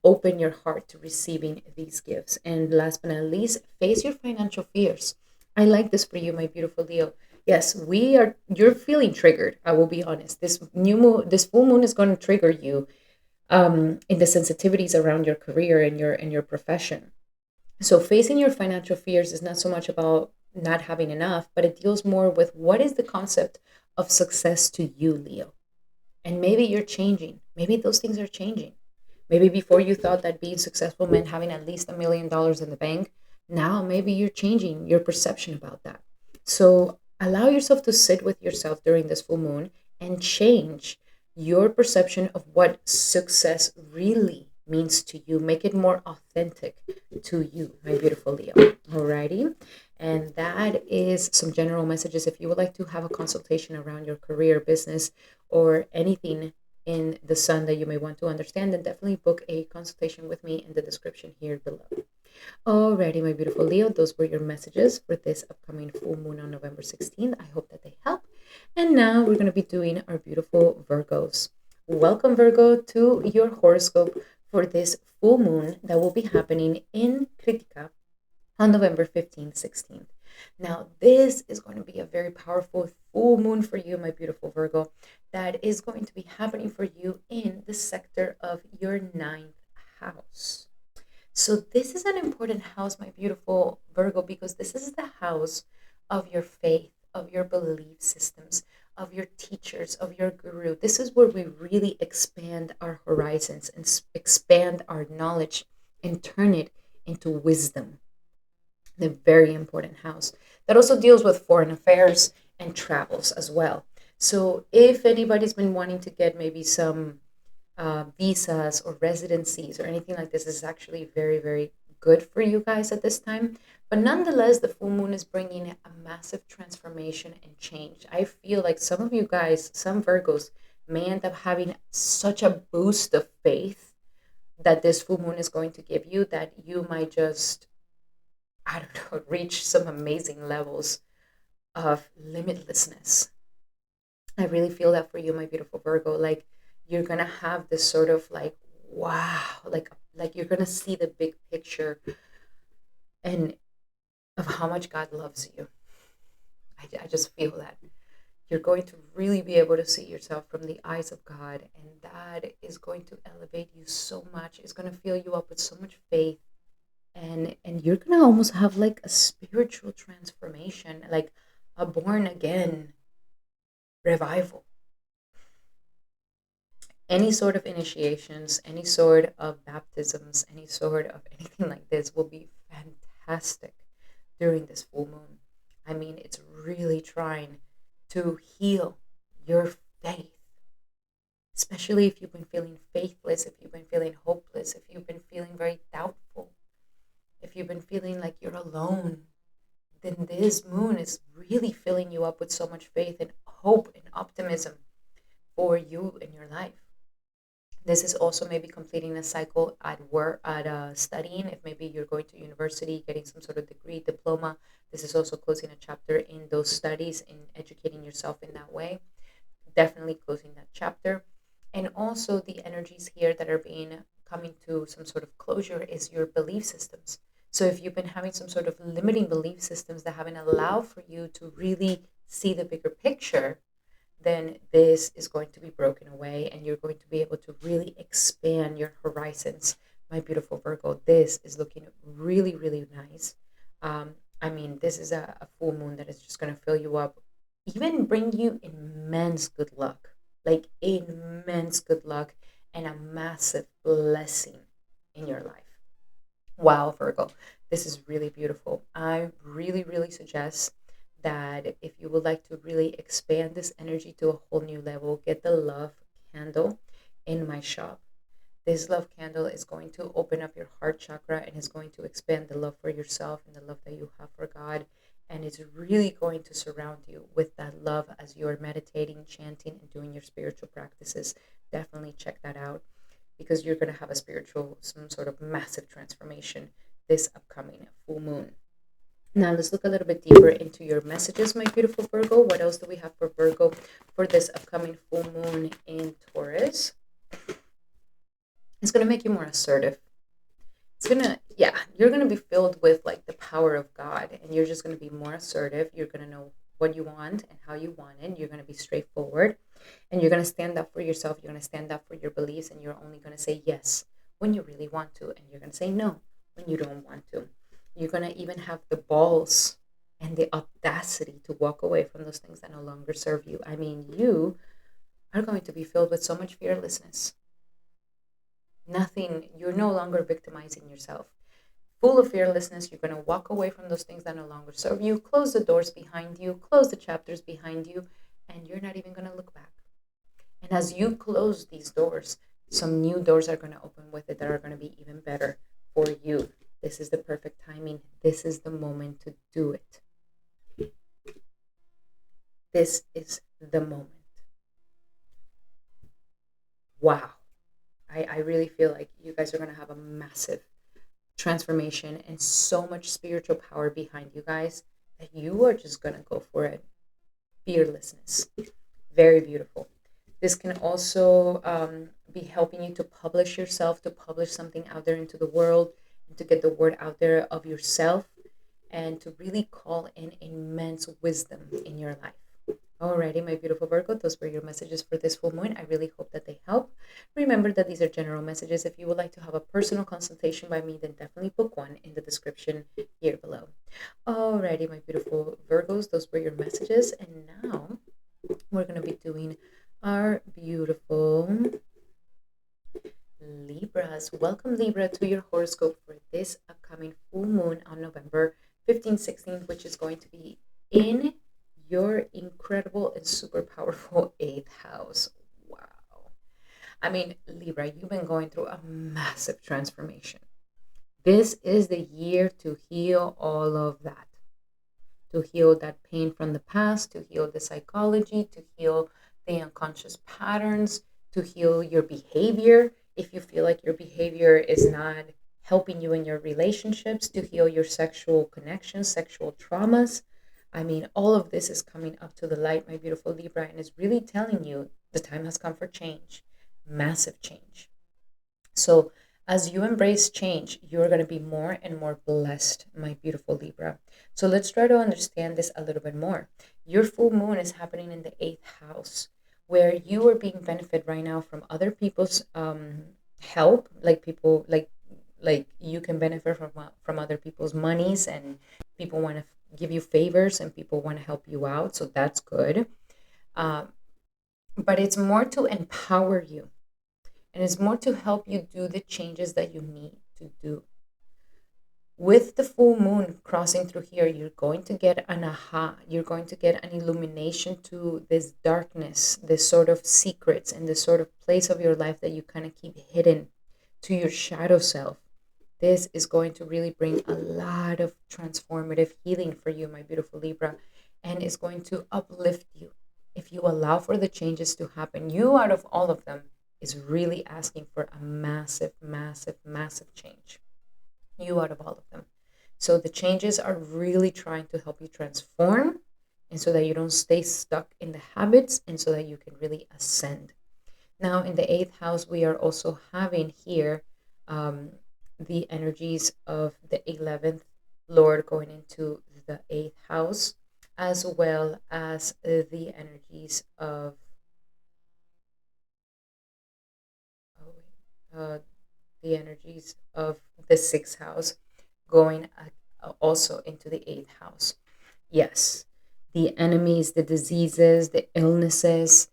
Open your heart to receiving these gifts. And last but not least, face your financial fears. I like this for you, my beautiful Leo. Yes, you're feeling triggered. I will be honest. This full moon is going to trigger you in the sensitivities around your career and your profession. So facing your financial fears is not so much about not having enough, but it deals more with what is the concept of success to you, Leo. And maybe you're changing. Maybe those things are changing. Maybe before you thought that being successful meant having at least $1 million in the bank. Now maybe you're changing your perception about that. So allow yourself to sit with yourself during this full moon and change your perception of what success really means to you. Make it more authentic to you, my beautiful Leo. Alrighty. And that is some general messages. If you would like to have a consultation around your career, business, or anything in the sun that you may want to understand, then definitely book a consultation with me in the description here below. Alrighty, my beautiful Leo, those were your messages for this upcoming full moon on November 16th. I hope that they help. And now we're going to be doing our beautiful Virgos. Welcome, Virgo, to your horoscope for this full moon that will be happening in Kritika on November 15th, 16th. Now, this is going to be a very powerful full moon for you, my beautiful Virgo, that is going to be happening for you in the sector of your ninth house. So, this is an important house, my beautiful Virgo, because this is the house of your faith, of your belief systems, of your teachers, of your guru. This is where we really expand our horizons and expand our knowledge and turn it into wisdom. The very important house that also deals with foreign affairs and travels as well. So if anybody's been wanting to get maybe some visas or residencies or anything like this, is actually very, very good for you guys at this time. But nonetheless, the full moon is bringing a massive transformation and change. I feel like some of you guys, some Virgos, may end up having such a boost of faith that this full moon is going to give you that you might just, I don't know, reach some amazing levels of limitlessness. I really feel that for you, my beautiful Virgo. Like you're gonna have this sort of like, wow, like you're gonna see the big picture and of how much God loves you. I just feel that you're going to really be able to see yourself from the eyes of God, and that is going to elevate you so much. It's going to fill you up with so much faith, and you're gonna almost have like a spiritual transformation, like a born again revival. Any sort of initiations, any sort of baptisms, any sort of anything like this will be fantastic during this full moon. I mean, it's really trying to heal your faith, especially if you've been feeling faithless, if you've been feeling hopeless, if you've been feeling very doubtful, if you've been feeling like you're alone, then this moon is really filling you up with so much faith and hope and optimism for you in your life. This is also maybe completing a cycle at work, at studying. If maybe you're going to university, getting some sort of degree, diploma, this is also closing a chapter in those studies, in educating yourself in that way. Definitely closing that chapter. And also the energies here that are being coming to some sort of closure is your belief systems. So if you've been having some sort of limiting belief systems that haven't allowed for you to really see the bigger picture, then this is going to be broken away and you're going to be able to really expand your horizons, my beautiful Virgo. This is looking really, really nice. I mean, this is a full moon that is just going to fill you up, even bring you immense good luck, like immense good luck and a massive blessing in your life. Wow, Virgo, this is really beautiful. I really, really suggest that if you would like to really expand this energy to a whole new level, get the love candle in my shop. This love candle is going to open up your heart chakra and is going to expand the love for yourself and the love that you have for God. And it's really going to surround you with that love as you are meditating, chanting, and doing your spiritual practices. Definitely check that out because you're going to have a spiritual, some sort of massive transformation this upcoming full moon. Now let's look a little bit deeper into your messages, my beautiful Virgo. What else do we have for Virgo for this upcoming full moon in Taurus? It's going to make you more assertive. you're gonna be filled with like the power of God, and you're just gonna be more assertive. You're gonna know what you want and how you want it. You're gonna be straightforward, and you're gonna stand up for yourself. You're gonna stand up for your beliefs, and you're only gonna say yes when you really want to, and you're gonna say no when you don't want to. You're gonna even have the balls and the audacity to walk away from those things that no longer serve you. I mean, you are going to be filled with so much fearlessness. Nothing, you're no longer victimizing yourself. Full of fearlessness, you're going to walk away from those things that no longer serve you, close the doors behind you, close the chapters behind you, and you're not even going to look back. And as you close these doors, some new doors are going to open with it that are going to be even better for you. This is the perfect timing. This is the moment to do it. This is the moment. Wow. I really feel like you guys are going to have a massive transformation and so much spiritual power behind you guys that you are just going to go for it. Fearlessness. Very beautiful. This can also be helping you to publish yourself, to publish something out there into the world, and to get the word out there of yourself, and to really call in immense wisdom in your life. Alrighty, my beautiful Virgo, those were your messages for this full moon. I really hope that they help. Remember that these are general messages. If you would like to have a personal consultation by me, then definitely book one in the description here below. Alrighty, my beautiful Virgos, those were your messages. And now we're going to be doing our beautiful Libras. Welcome, Libra, to your horoscope for this upcoming full moon on November 15th, 16th, which is going to be in your incredible and super powerful 8th house. Wow. I mean, Libra, you've been going through a massive transformation. This is the year to heal all of that, to heal that pain from the past, to heal the psychology, to heal the unconscious patterns, to heal your behavior. If you feel like your behavior is not helping you in your relationships, to heal your sexual connections, sexual traumas. I mean, all of this is coming up to the light, my beautiful Libra, and is really telling you the time has come for change, massive change. So as you embrace change, you're going to be more and more blessed, my beautiful Libra. So let's try to understand this a little bit more. Your full moon is happening in the 8th house, where you are being benefited right now from other people's help, like people like you can benefit from other people's monies, and people want to give you favors and people want to help you out, so that's good. But it's more to empower you, and it's more to help you do the changes that you need to do. With the full moon crossing through here, you're going to get an aha, you're going to get an illumination to this darkness, this sort of secrets, and this sort of place of your life that you kind of keep hidden, to your shadow self. This is going to really bring a lot of transformative healing for you, my beautiful Libra, and is going to uplift you. If you allow for the changes to happen, you out of all of them is really asking for a massive, massive, massive change. You out of all of them. So the changes are really trying to help you transform, and so that you don't stay stuck in the habits, and so that you can really ascend. Now, in the 8th house, we are also having here the energies of the 11th Lord going into the 8th house, as well as the energies of the energies of the 6th house going also into the 8th house. Yes, the enemies, the diseases, the illnesses,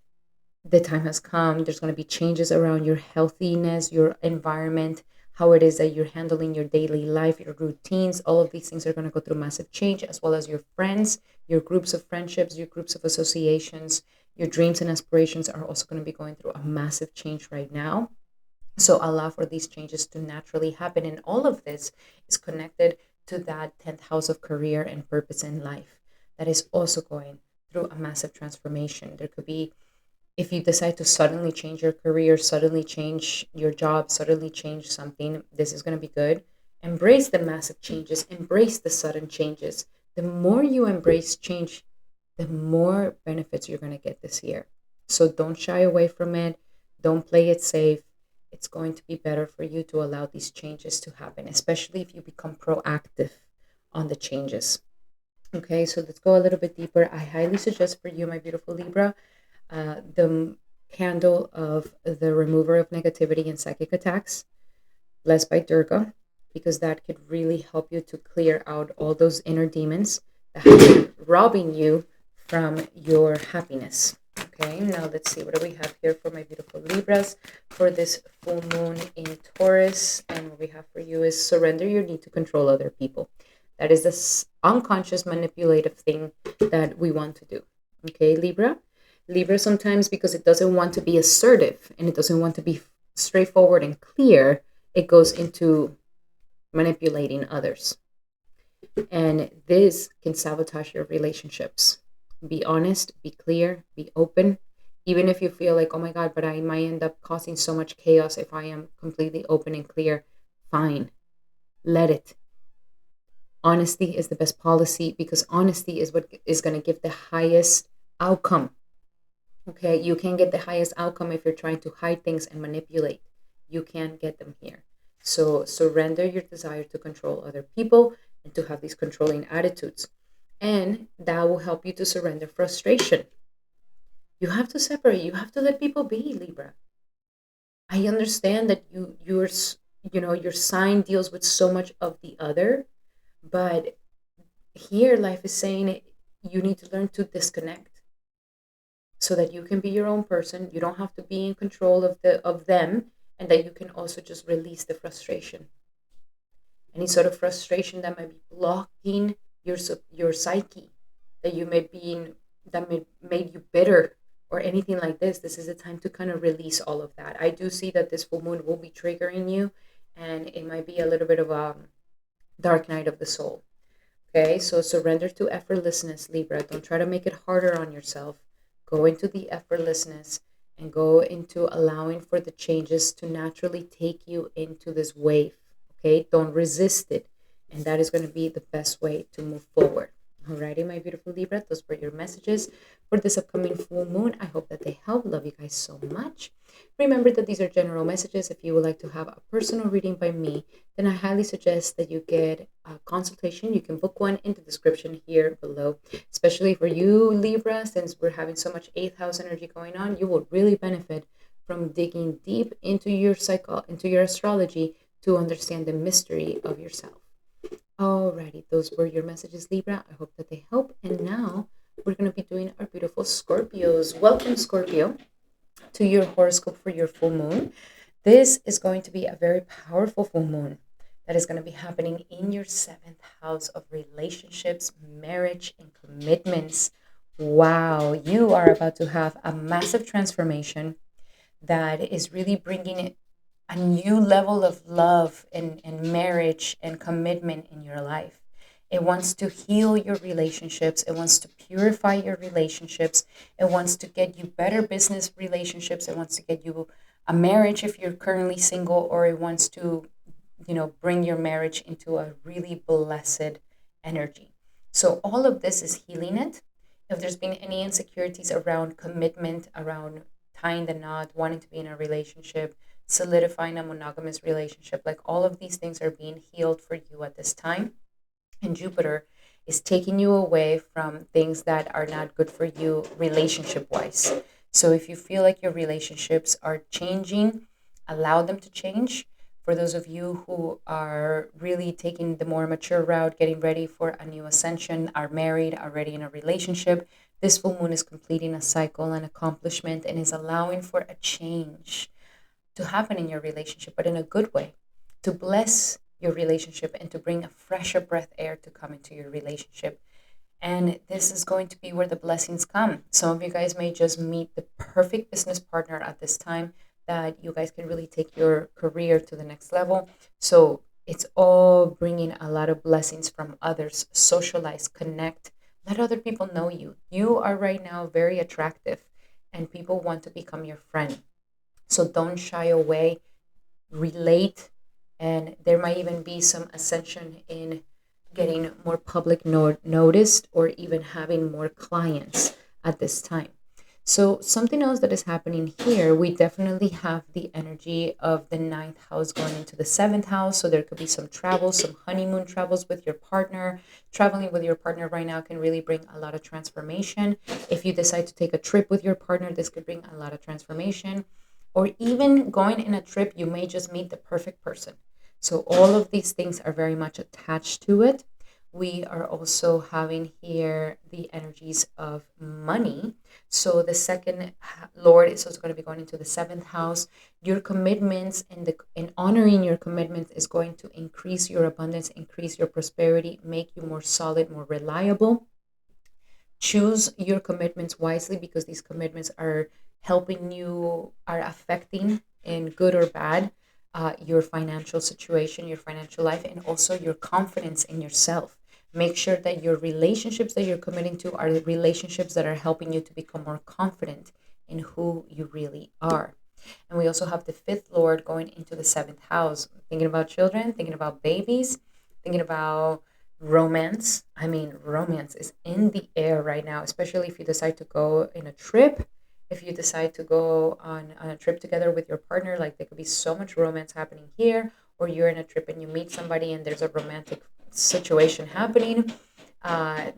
the time has come. There's going to be changes around your healthiness, your environment, how it is that you're handling your daily life, your routines. All of these things are going to go through massive change, as well as your friends, your groups of friendships, your groups of associations, your dreams and aspirations are also going to be going through a massive change right now. So allow for these changes to naturally happen. And all of this is connected to that 10th house of career and purpose in life that is also going through a massive transformation. There could be, if you decide to suddenly change your career, suddenly change your job, suddenly change something, this is going to be good. Embrace the massive changes, embrace the sudden changes. The more you embrace change, the more benefits you're going to get this year. So don't shy away from it. Don't play it safe. it's going to be better for you to allow these changes to happen, especially if you become proactive on the changes. Okay, so let's go a little bit deeper. I highly suggest for you, my beautiful Libra, the candle of the remover of negativity and psychic attacks, blessed by Durga, because that could really help you to clear out all those inner demons that have been robbing you from your happiness. Okay, now let's see, what do we have here for my beautiful Libras for this full moon in Taurus? And what we have for you is surrender your need to control other people. That is this unconscious manipulative thing that we want to do. Okay, Libra? Libra sometimes, because it doesn't want to be assertive and it doesn't want to be straightforward and clear, it goes into manipulating others. And this can sabotage your relationships. Be honest, be clear, be open. Even if you feel like, oh my God, but I might end up causing so much chaos if I am completely open and clear, fine. Let it. Honesty is the best policy, because honesty is what is going to give the highest outcome. Okay, you can't get the highest outcome if you're trying to hide things and manipulate. You can't get them here. So surrender your desire to control other people and to have these controlling attitudes. And that will help you to surrender frustration. You have to separate. You have to let people be, Libra. I understand that your sign deals with so much of the other, but here life is saying you need to learn to disconnect so that you can be your own person. You don't have to be in control of them, and that you can also just release the frustration. Any sort of frustration that might be blocking your psyche, that you may be in, that may made you bitter or anything like this. This is a time to kind of release all of that. I do see that this full moon will be triggering you, and it might be a little bit of a dark night of the soul. Okay, so surrender to effortlessness, Libra. Don't try to make it harder on yourself. Go into the effortlessness and go into allowing for the changes to naturally take you into this wave. Okay, don't resist it. And that is going to be the best way to move forward. Alrighty, my beautiful Libra, those were your messages for this upcoming full moon. I hope that they help. Love you guys so much. Remember that these are general messages. If you would like to have a personal reading by me, then I highly suggest that you get a consultation. You can book one in the description here below, especially for you, Libra, since we're having so much 8th house energy going on. You will really benefit from digging deep into your into your astrology to understand the mystery of yourself. Alrighty, those were your messages, Libra. I hope that they help. And now we're going to be doing our beautiful Scorpios. Welcome, Scorpio, to your horoscope for your full moon. This is going to be a very powerful full moon that is going to be happening in your 7th house of relationships, marriage, and commitments. Wow, you are about to have a massive transformation that is really bringing a new level of love and marriage and commitment in your life. It wants to heal your relationships. It wants to purify your relationships. It wants to get you better business relationships. It wants to get you a marriage if you're currently single, or it wants to, bring your marriage into a really blessed energy. So all of this is healing it. If there's been any insecurities around commitment, around tying the knot, wanting to be in a relationship, solidifying a monogamous relationship, like all of these things are being healed for you at this time. And Jupiter is taking you away from things that are not good for you relationship wise. So if you feel like your relationships are changing, allow them to change. For those of you who are really taking the more mature route, getting ready for a new ascension, are married, already in a relationship, this full moon is completing a cycle and accomplishment and is allowing for a change to happen in your relationship, but in a good way, to bless your relationship and to bring a fresher breath air to come into your relationship. And this is going to be where the blessings come. Some of you guys may just meet the perfect business partner at this time that you guys can really take your career to the next level. So it's all bringing a lot of blessings from others. Socialize, connect, let other people know you. You are right now very attractive and people want to become your friend. So don't shy away, relate, and there might even be some ascension in getting more public noticed or even having more clients at this time. So something else that is happening here, we definitely have the energy of the ninth house going into the seventh house. So there could be some travels, some honeymoon travels with your partner. Traveling with your partner right now can really bring a lot of transformation. If you decide to take a trip with your partner, this could bring a lot of transformation. Or even going in a trip, you may just meet the perfect person. So all of these things are very much attached to it. We are also having here the energies of money. So the second Lord is also going to be going into the seventh house. Your commitments and honoring your commitments is going to increase your abundance, increase your prosperity, make you more solid, more reliable. Choose your commitments wisely, because these commitments are helping you, are affecting in good or bad your financial situation, your financial life, and also your confidence in yourself. Make sure that your relationships that you're committing to are the relationships that are helping you to become more confident in who you really are. And we also have the fifth Lord going into the seventh house, thinking about children, thinking about babies, thinking about romance. I mean, romance is in the air right now, especially if you decide to go in a trip. If you decide to go on a trip together with your partner, like there could be so much romance happening here, or you're in a trip and you meet somebody and there's a romantic situation happening.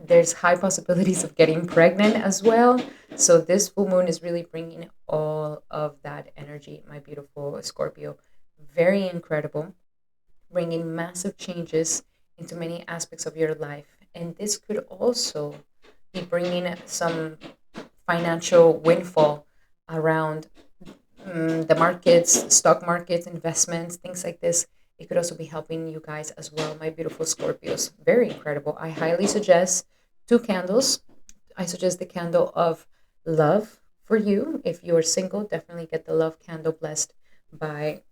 There's high possibilities of getting pregnant as well. So this full moon is really bringing all of that energy, my beautiful Scorpio. Very incredible, bringing massive changes into many aspects of your life. And this could also be bringing some financial windfall around the markets, stock markets, investments, things like this. It could also be helping you guys as well, my beautiful Scorpios. Very incredible. I highly suggest two candles. I suggest the candle of love for you. If you are single, definitely get the love candle blessed by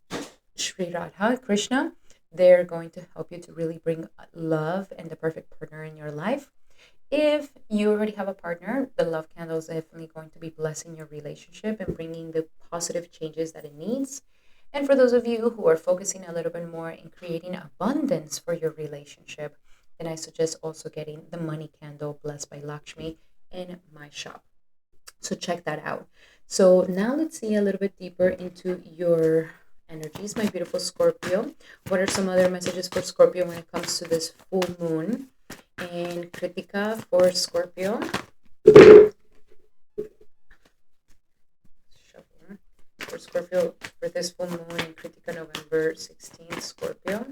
Sri Radha Krishna. They're going to help you to really bring love and the perfect partner in your life. If you already have a partner, the love candle is definitely going to be blessing your relationship and bringing the positive changes that it needs. And for those of you who are focusing a little bit more in creating abundance for your relationship, then I suggest also getting the money candle blessed by Lakshmi in my shop. So check that out. So now let's see a little bit deeper into your energies, my beautiful Scorpio. What are some other messages for Scorpio when it comes to this full moon? And Kritika for Scorpio. For Scorpio for this full moon in Kritika, November 16th, Scorpio.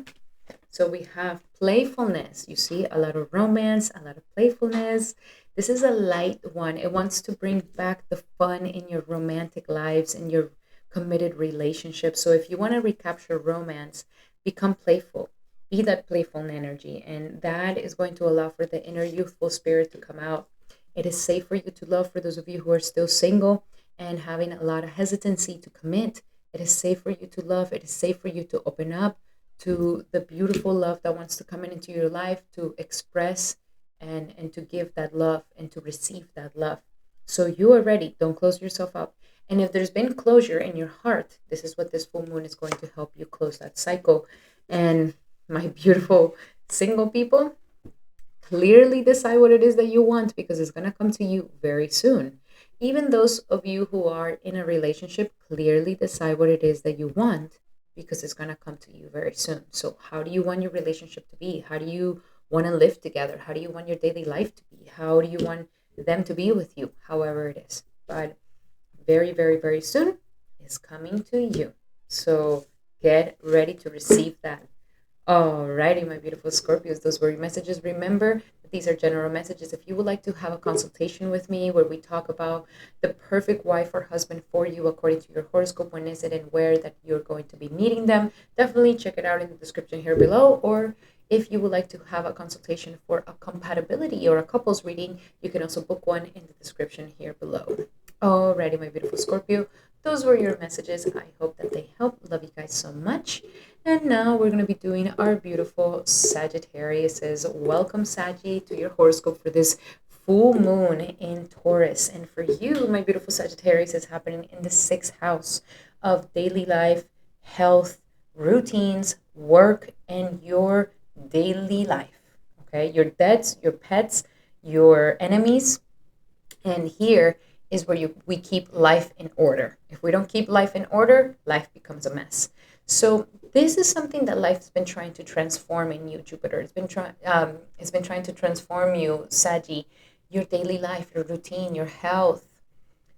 So we have playfulness. You see a lot of romance, a lot of playfulness. This is a light one. It wants to bring back the fun in your romantic lives and your committed relationships. So if you want to recapture romance, become playful. Be that playful energy. And that is going to allow for the inner youthful spirit to come out. It is safe for you to love for those of you who are still single and having a lot of hesitancy to commit. It is safe for you to love. It is safe for you to open up to the beautiful love that wants to come into your life, to express and to give that love and to receive that love. So you are ready. Don't close yourself up. And if there's been closure in your heart, this is what this full moon is going to help you close that cycle. And my beautiful single people, clearly decide what it is that you want, because it's going to come to you very soon. Even those of you who are in a relationship, clearly decide what it is that you want, because it's going to come to you very soon. So how do you want your relationship to be? How do you want to live together? How do you want your daily life to be? How do you want them to be with you? However it is. But very, very, very soon is coming to you. So get ready to receive that. Alrighty, my beautiful Scorpios, those were your messages. Remember that these are general messages. If you would like to have a consultation with me where we talk about the perfect wife or husband for you according to your horoscope, when is it and where that you're going to be meeting them, definitely check it out in the description here below. Or if you would like to have a consultation for a compatibility or a couples reading, you can also book one in the description here below. Alrighty, my beautiful Scorpio, those were your messages. I hope that they help. Love you guys so much. And now we're going to be doing our beautiful Sagittarius. Welcome, Saggy, to your horoscope for this full moon in Taurus. And for you, my beautiful Sagittarius, is happening in the sixth house of daily life, health, routines, work, and your daily life. Okay, your debts, your pets, your enemies. And here is where we keep life in order. If we don't keep life in order, life becomes a mess. So this is something that life's been trying to transform in you, Jupiter. It's been trying to transform you, Saggy, your daily life, your routine, your health.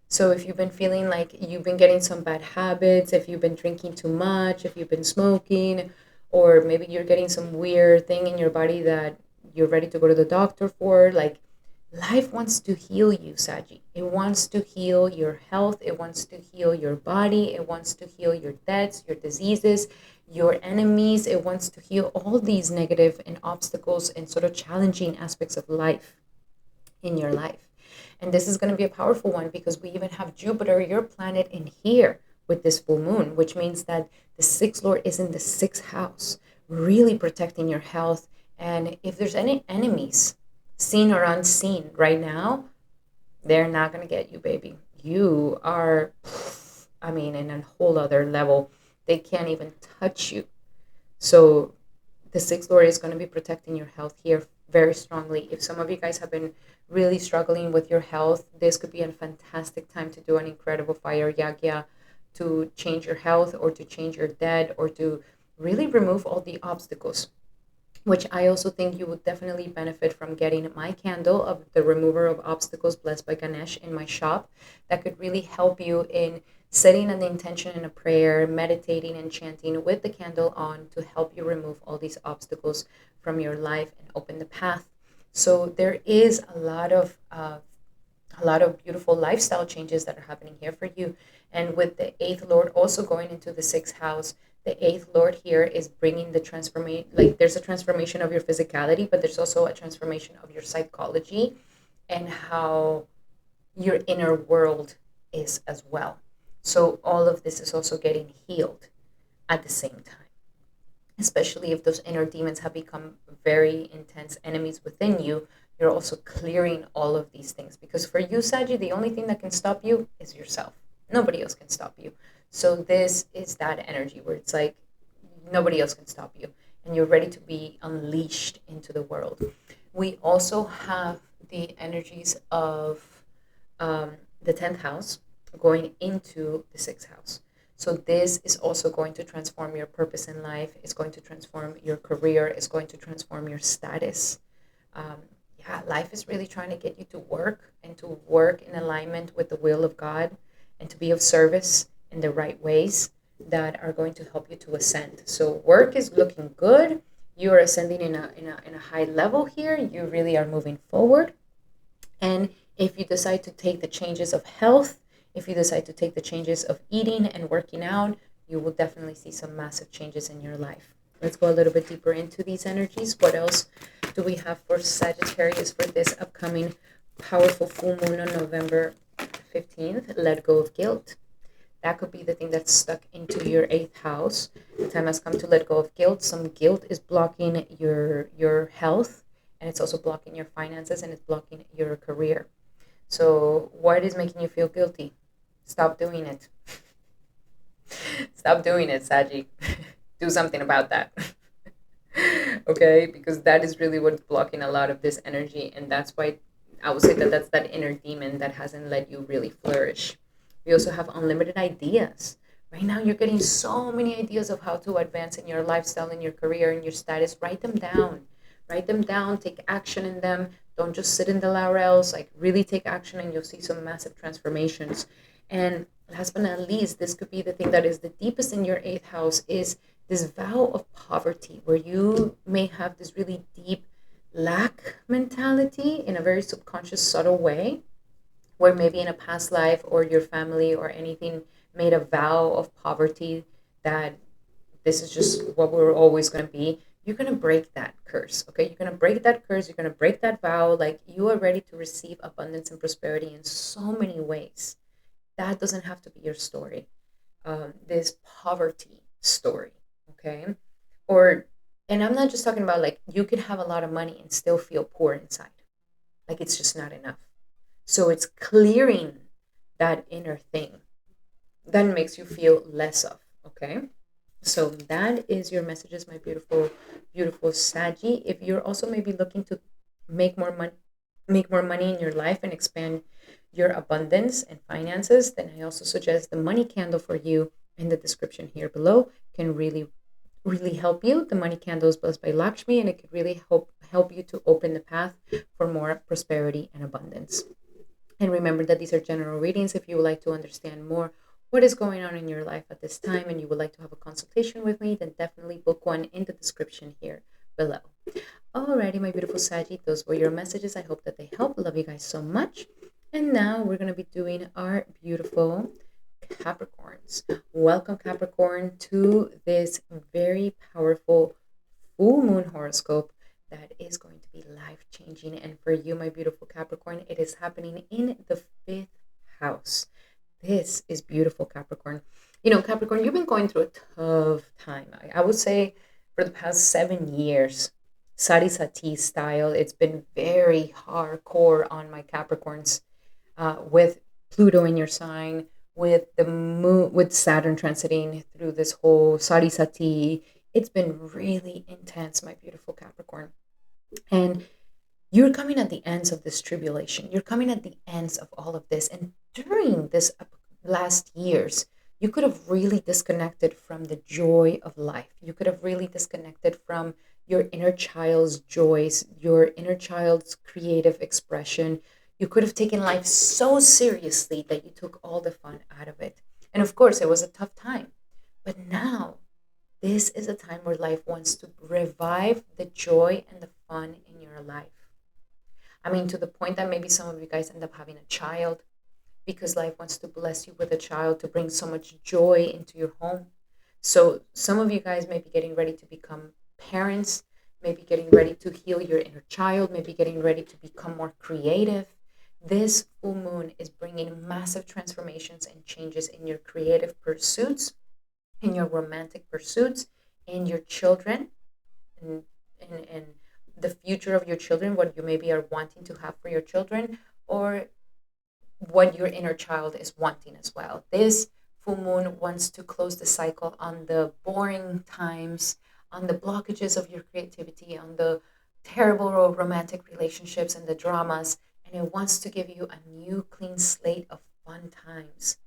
So if you've been feeling like you've been getting some bad habits, if you've been drinking too much, if you've been smoking, or maybe you're getting some weird thing in your body that you're ready to go to the doctor for, like life wants to heal you, Saji. It wants to heal your health. It wants to heal your body. It wants to heal your debts, your diseases, your enemies. It wants to heal all these negative and obstacles and sort of challenging aspects of life in your life. And this is going to be a powerful one because we even have Jupiter, your planet, in here with this full moon, which means that the sixth lord is in the sixth house, really protecting your health. And if there's any enemies, seen or unseen, right now, they're not going to get you, baby. You are, I mean, in a whole other level. They can't even touch you. So the sixth lord is going to be protecting your health here very strongly. If some of you guys have been really struggling with your health, this could be a fantastic time to do an incredible fire yagya to change your health or to change your debt or to really remove all the obstacles, which I also think you would definitely benefit from getting my candle of the remover of obstacles blessed by Ganesh in my shop. That could really help you in setting an intention in a prayer, meditating and chanting with the candle on to help you remove all these obstacles from your life and open the path. So there is a lot of beautiful lifestyle changes that are happening here for you. And with the eighth lord also going into the sixth house, the eighth lord here is bringing the transformation. Like there's a transformation of your physicality, but there's also a transformation of your psychology and how your inner world is as well. So all of this is also getting healed at the same time, especially if those inner demons have become very intense enemies within you. You're also clearing all of these things because for you, Saji, the only thing that can stop you is yourself. Nobody else can stop you. So this is that energy where it's like nobody else can stop you and you're ready to be unleashed into the world. We also have the energies of the 10th house going into the 6th house. So this is also going to transform your purpose in life. It's going to transform your career. It's going to transform your status. Um, yeah, life is really trying to get you to work and to work in alignment with the will of God and to be of service in the right ways that are going to help you to ascend. So work is looking good. You are ascending in a high level here. You really are moving forward. And if you decide to take the changes of health, if you decide to take the changes of eating and working out, you will definitely see some massive changes in your life. Let's go a little bit deeper into these energies. What else do we have for Sagittarius for this upcoming powerful full moon on November 15th? Let go of guilt. That could be the thing that's stuck into your 8th house. The time has come to let go of guilt. Some guilt is blocking your health, and it's also blocking your finances, and it's blocking your career. So what is making you feel guilty? Stop doing it. Stop doing it, Saji. Do something about that. Okay, because that is really what's blocking a lot of this energy, and that's why I would say that that's that inner demon that hasn't let you really flourish. We also have unlimited ideas. Right now, you're getting so many ideas of how to advance in your lifestyle, in your career, in your status. Write them down. Write them down. Take action in them. Don't just sit in the laurels. Like, really take action, and you'll see some massive transformations. And last but not least, this could be the thing that is the deepest in your 8th house is this vow of poverty, where you may have this really deep lack mentality in a very subconscious, subtle way, where maybe in a past life or your family or anything made a vow of poverty that this is just what we're always going to be. You're going to break that curse. Okay, you're going to break that curse. You're going to break that vow. Like, you are ready to receive abundance and prosperity in so many ways. That doesn't have to be your story. This poverty story. Okay, or, and I'm not just talking about like you could have a lot of money and still feel poor inside, like it's just not enough. So it's clearing that inner thing that makes you feel less of. Okay, so that is your messages, my beautiful, beautiful Sagi. If you're also maybe looking to make more money, make more money in your life and expand your abundance and finances, then I also suggest the money candle for you in the description here below. Can really help you. The money candle is blessed by Lakshmi, and it could really help you to open the path for more prosperity and abundance. And remember that these are general readings. If you would like to understand more what is going on in your life at this time and you would like to have a consultation with me, then definitely book one in the description here below. Alrighty, my beautiful Saggy, those were your messages. I hope that they help. Love you guys so much. And now we're going to be doing our beautiful Capricorns. Welcome, Capricorn, to this very powerful full moon horoscope that is going to be life-changing. And for you, my beautiful Capricorn, it is happening in the 5th house. This is beautiful, Capricorn. You know, Capricorn, you've been going through a tough time. I would say for the past 7 years, Sari Sati style, it's been very hardcore on my Capricorns, with Pluto in your sign, with the moon, with Saturn transiting through this whole Sari Sati. It's been really intense, my beautiful Capricorn. And you're coming at the ends of this tribulation. You're coming at the ends of all of this. And during this last years, you could have really disconnected from the joy of life. You could have really disconnected from your inner child's joys, your inner child's creative expression. You could have taken life so seriously that you took all the fun out of it. And of course, it was a tough time. But now, this is a time where life wants to revive the joy and the fun in your life. I mean, to the point that maybe some of you guys end up having a child because life wants to bless you with a child to bring so much joy into your home. So some of you guys may be getting ready to become parents, maybe getting ready to heal your inner child, maybe getting ready to become more creative. This full moon is bringing massive transformations and changes in your creative pursuits, in your romantic pursuits, in your children, and the future of your children, what you maybe are wanting to have for your children, or what your inner child is wanting as well. This full moon wants to close the cycle on the boring times, on the blockages of your creativity, on the terrible romantic relationships and the dramas, and it wants to give you a new clean slate of fun times.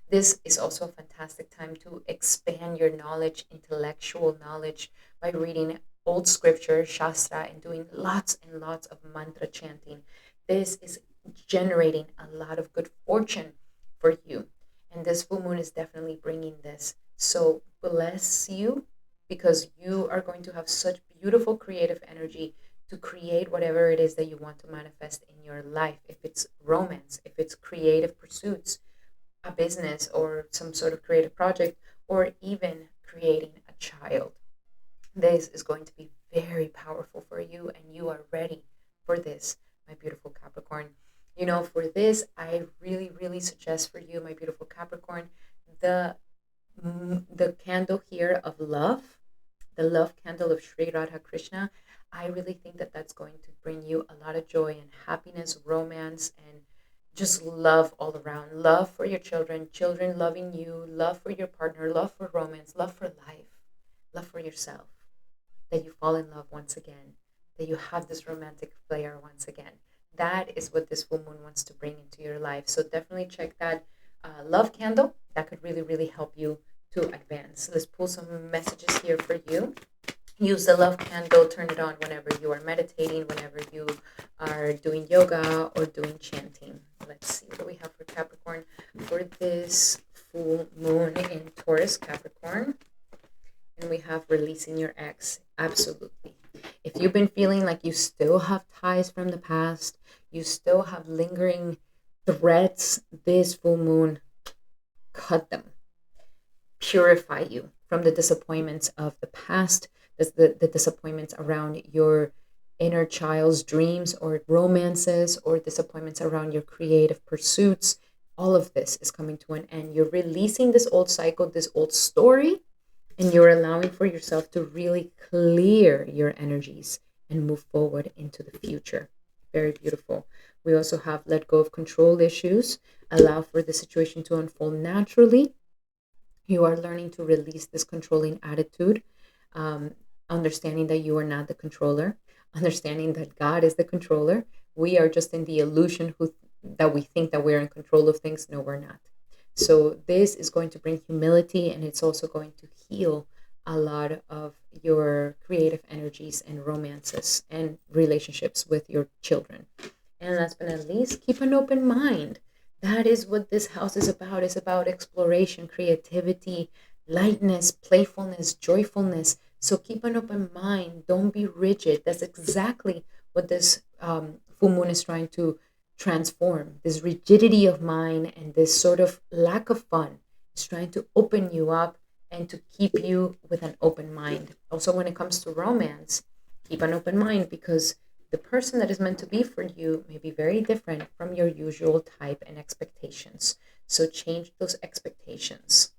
This is also a fantastic time to expand your knowledge, intellectual knowledge, by reading old scripture, Shastra, and doing lots and lots of mantra chanting. This is generating a lot of good fortune for you. And this full moon is definitely bringing this. So bless you, because you are going to have such beautiful creative energy to create whatever it is that you want to manifest in your life. If it's romance, if it's creative pursuits, a business or some sort of creative project, or even creating a child. This is going to be very powerful for you, and you are ready for this, my beautiful Capricorn. You know, for this, I really, really suggest for you, my beautiful Capricorn, the candle here of love, the love candle of Sri Radha Krishna. I really think that that's going to bring you a lot of joy and happiness, romance, and just love all around. Love for your children, children loving you, love for your partner, love for romance, love for life, love for yourself. That you fall in love once again, that you have this romantic flair once again. That is what this full moon wants to bring into your life. So definitely check that love candle. That could really, really help you to advance. Let's pull some messages here for you. Use the love candle, turn it on whenever you are meditating, whenever you are doing yoga or doing chanting. Let's see, what do we have for Capricorn for this full moon in Taurus, Capricorn? And we have releasing your ex. Absolutely. If you've been feeling like you still have ties from the past, you still have lingering threads, this full moon, cut them. Purify you from the disappointments of the past, the disappointments around your inner child's dreams or romances, or disappointments around your creative pursuits. All of this is coming to an end. You're releasing this old cycle, this old story, and you're allowing for yourself to really clear your energies and move forward into the future. Very beautiful. We also have let go of control issues, allow for the situation to unfold naturally. You are learning to release this controlling attitude, understanding that you are not the controller, understanding that God is the controller. We are just in the illusion that we think that we're in control of things. No, we're not. So this is going to bring humility, and it's also going to heal a lot of your creative energies and romances and relationships with your children. And last but not least, keep an open mind. That is what this house is about. It's about exploration, creativity, lightness, playfulness, joyfulness. So keep an open mind. Don't be rigid. That's exactly what this full moon is trying to transform. This rigidity of mind and this sort of lack of fun is trying to open you up and to keep you with an open mind. Also, when it comes to romance, keep an open mind, because the person that is meant to be for you may be very different from your usual type and expectations. So change those expectations.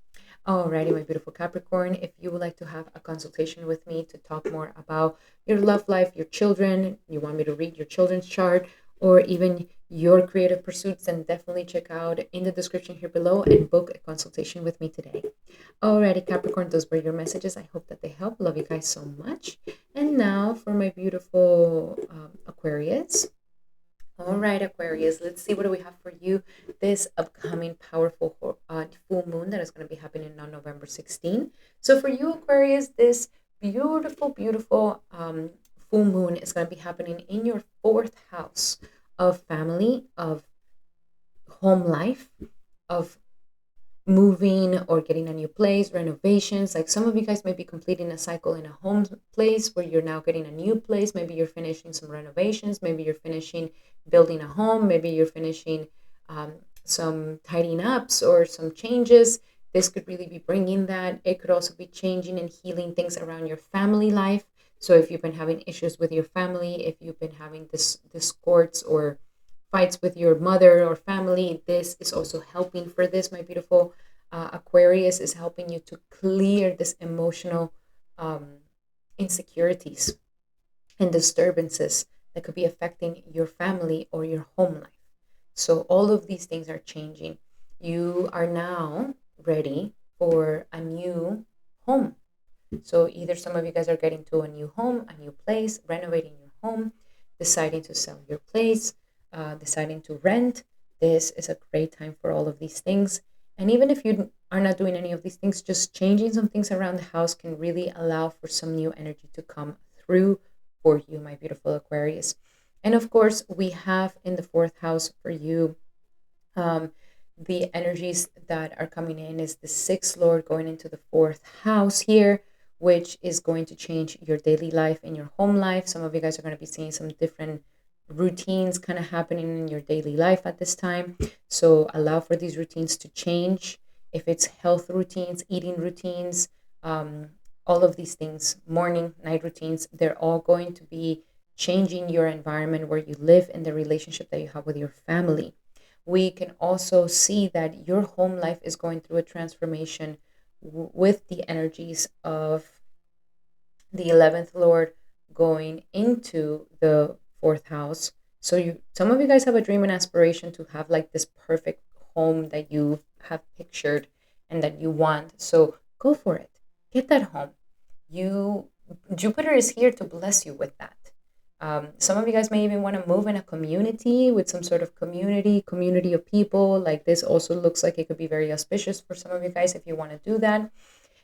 Alrighty, my beautiful Capricorn, if you would like to have a consultation with me to talk more about your love life, your children, you want me to read your children's chart, or even your creative pursuits, then definitely check out in the description here below and book a consultation with me today. Alrighty, Capricorn, those were your messages. I hope that they help. Love you guys so much. And now for my beautiful Aquarius. All right, Aquarius, let's see what do we have for you this upcoming powerful full moon that is going to be happening on November 16. So for you, Aquarius, this beautiful, beautiful full moon is going to be happening in your fourth house of family, of home life, of moving or getting a new place, renovations. Like some of you guys may be completing a cycle in a home place where you're now getting a new place. Maybe you're finishing some renovations. Maybe you're finishing building a home. Maybe you're finishing some tidying ups or some changes. This could really be bringing that. It could also be changing and healing things around your family life. So if you've been having issues with your family, if you've been having discords or fights with your mother or family, this is also helping for this, my beautiful Aquarius, is helping you to clear this emotional insecurities and disturbances that could be affecting your family or your home life. So all of these things are changing. You are now ready for a new home. So either some of you guys are getting to a new home, a new place, renovating your home, deciding to sell your place, deciding to rent. This is a great time for all of these things. And even if you are not doing any of these things, just changing some things around the house can really allow for some new energy to come through for you, my beautiful Aquarius. And of course, we have in the fourth house for you, the energies that are coming in is the sixth lord going into the fourth house here, which is going to change your daily life and your home life. Some of you guys are going to be seeing some different routines kind of happening in your daily life at this time. So allow for these routines to change. If it's health routines, eating routines, all of these things, morning, night routines, they're all going to be changing your environment where you live and the relationship that you have with your family. We can also see that your home life is going through a transformation with the energies of the 11th lord going into the fourth house. So some of you guys have a dream and aspiration to have like this perfect home that you have pictured and that you want. So go for it. Get that home. Jupiter is here to bless you with that. Some of you guys may even want to move in a community with some sort of community of people. Like this also looks like it could be very auspicious for some of you guys if you want to do that.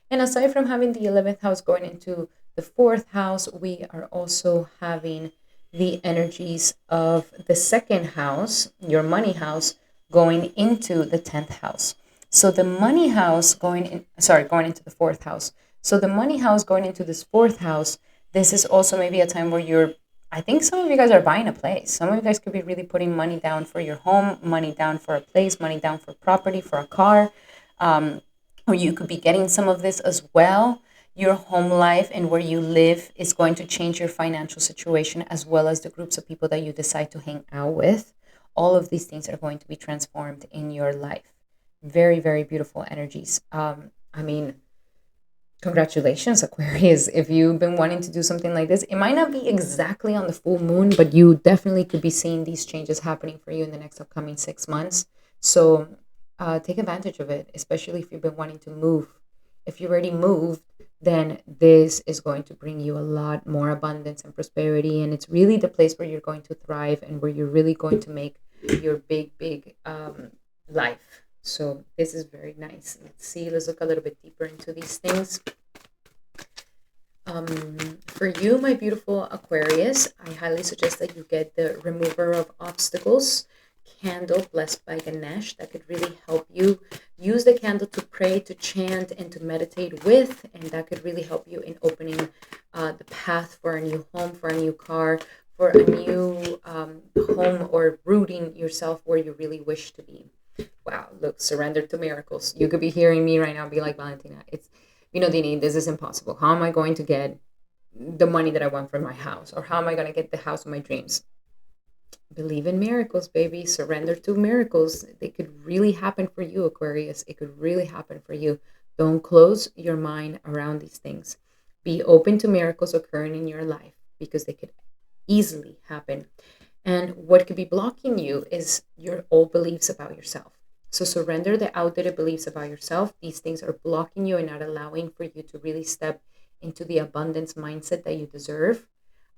And aside from having the 11th house going into the fourth house, we are also having the energies of the second house, your money house, going into the 10th house. So the money house going into the fourth house. So the money house going into this fourth house, this is also maybe a time where I think some of you guys are buying a place. Some of you guys could be really putting money down for your home, money down for a place, money down for property, for a car. Or you could be getting some of this as well. Your home life and where you live is going to change your financial situation, as well as the groups of people that you decide to hang out with. All of these things are going to be transformed in your life. Very, very beautiful energies. Congratulations, Aquarius. If you've been wanting to do something like this, it might not be exactly on the full moon, but you definitely could be seeing these changes happening for you in the next upcoming 6 months. So take advantage of it, especially if you've been wanting to move. If you already moved, then this is going to bring you a lot more abundance and prosperity. And it's really the place where you're going to thrive and where you're really going to make your big life. So this is very nice. Let's see, let's look a little bit deeper into these things. For you, my beautiful Aquarius, I highly suggest that you get the remover of obstacles candle blessed by Ganesh. That could really help you. Use the candle to pray, to chant, and to meditate with, and that could really help you in opening the path for a new home, for a new car, for a new home, or rooting yourself where you really wish to be. Wow, look, surrender to miracles. You could be hearing me right now be like, Valentina, it's, Dini, this is impossible. How am I going to get the money that I want for my house? Or how am I going to get the house of my dreams? Believe in miracles, baby. Surrender to miracles. They could really happen for you, Aquarius. It could really happen for you. Don't close your mind around these things. Be open to miracles occurring in your life because they could easily happen. And what could be blocking you is your old beliefs about yourself. So surrender the outdated beliefs about yourself. These things are blocking you and not allowing for you to really step into the abundance mindset that you deserve.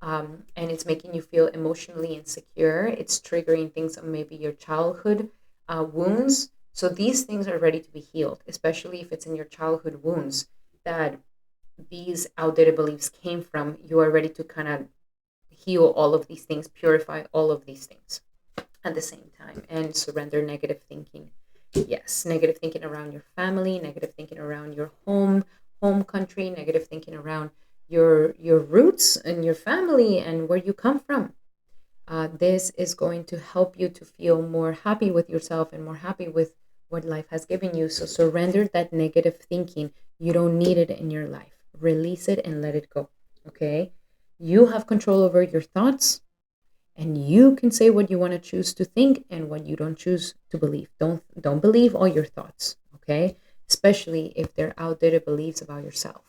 And it's making you feel emotionally insecure. It's triggering things on maybe your childhood wounds. So these things are ready to be healed, especially if it's in your childhood wounds that these outdated beliefs came from. You are ready to kind of heal all of these things, purify all of these things at the same time, and surrender negative thinking. Yes, negative thinking around your family, negative thinking around your home country, negative thinking around your roots and your family and where you come from. This is going to help you to feel more happy with yourself and more happy with what life has given you. So surrender that negative thinking. You don't need it in your life. Release it and let it go. Okay? You have control over your thoughts, and you can say what you want to choose to think and what you don't choose to believe. Don't believe all your thoughts, okay? Especially if they're outdated beliefs about yourself.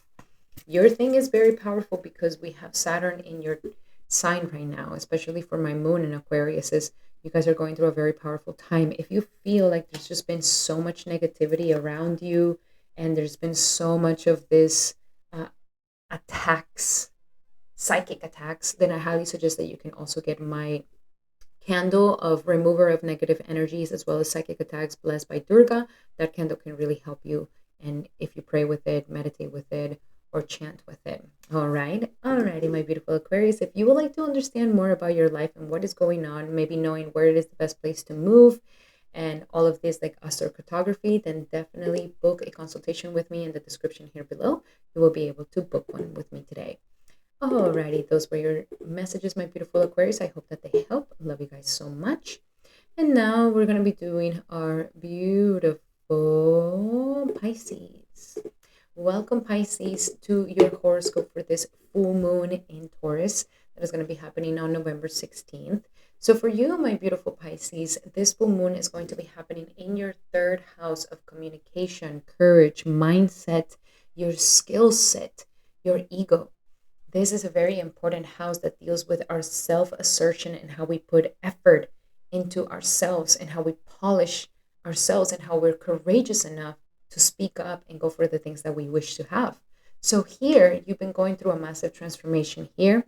Your thing is very powerful because we have Saturn in your sign right now, especially for my moon in Aquarius. Is you guys are going through a very powerful time. If you feel like there's just been so much negativity around you and there's been so much of this attacks, psychic attacks, then I highly suggest that you can also get my candle of remover of negative energies as well as psychic attacks blessed by Durga. That candle can really help you. And if you pray with it, meditate with it, or chant with it. All right. Alrighty, my beautiful Aquarius. If you would like to understand more about your life and what is going on, maybe knowing where it is the best place to move and all of this like astrocartography, then definitely book a consultation with me in the description here below. You will be able to book one with me today. Alrighty, those were your messages, my beautiful Aquarius. I hope that they help. Love you guys so much. And now we're going to be doing our beautiful Pisces. Welcome, Pisces, to your horoscope for this full moon in Taurus that is going to be happening on November 16th. So for you, my beautiful Pisces, this full moon is going to be happening in your third house of communication, courage, mindset, your skill set, your ego. This is a very important house that deals with our self-assertion and how we put effort into ourselves and how we polish ourselves and how we're courageous enough to speak up and go for the things that we wish to have. So here, you've been going through a massive transformation here.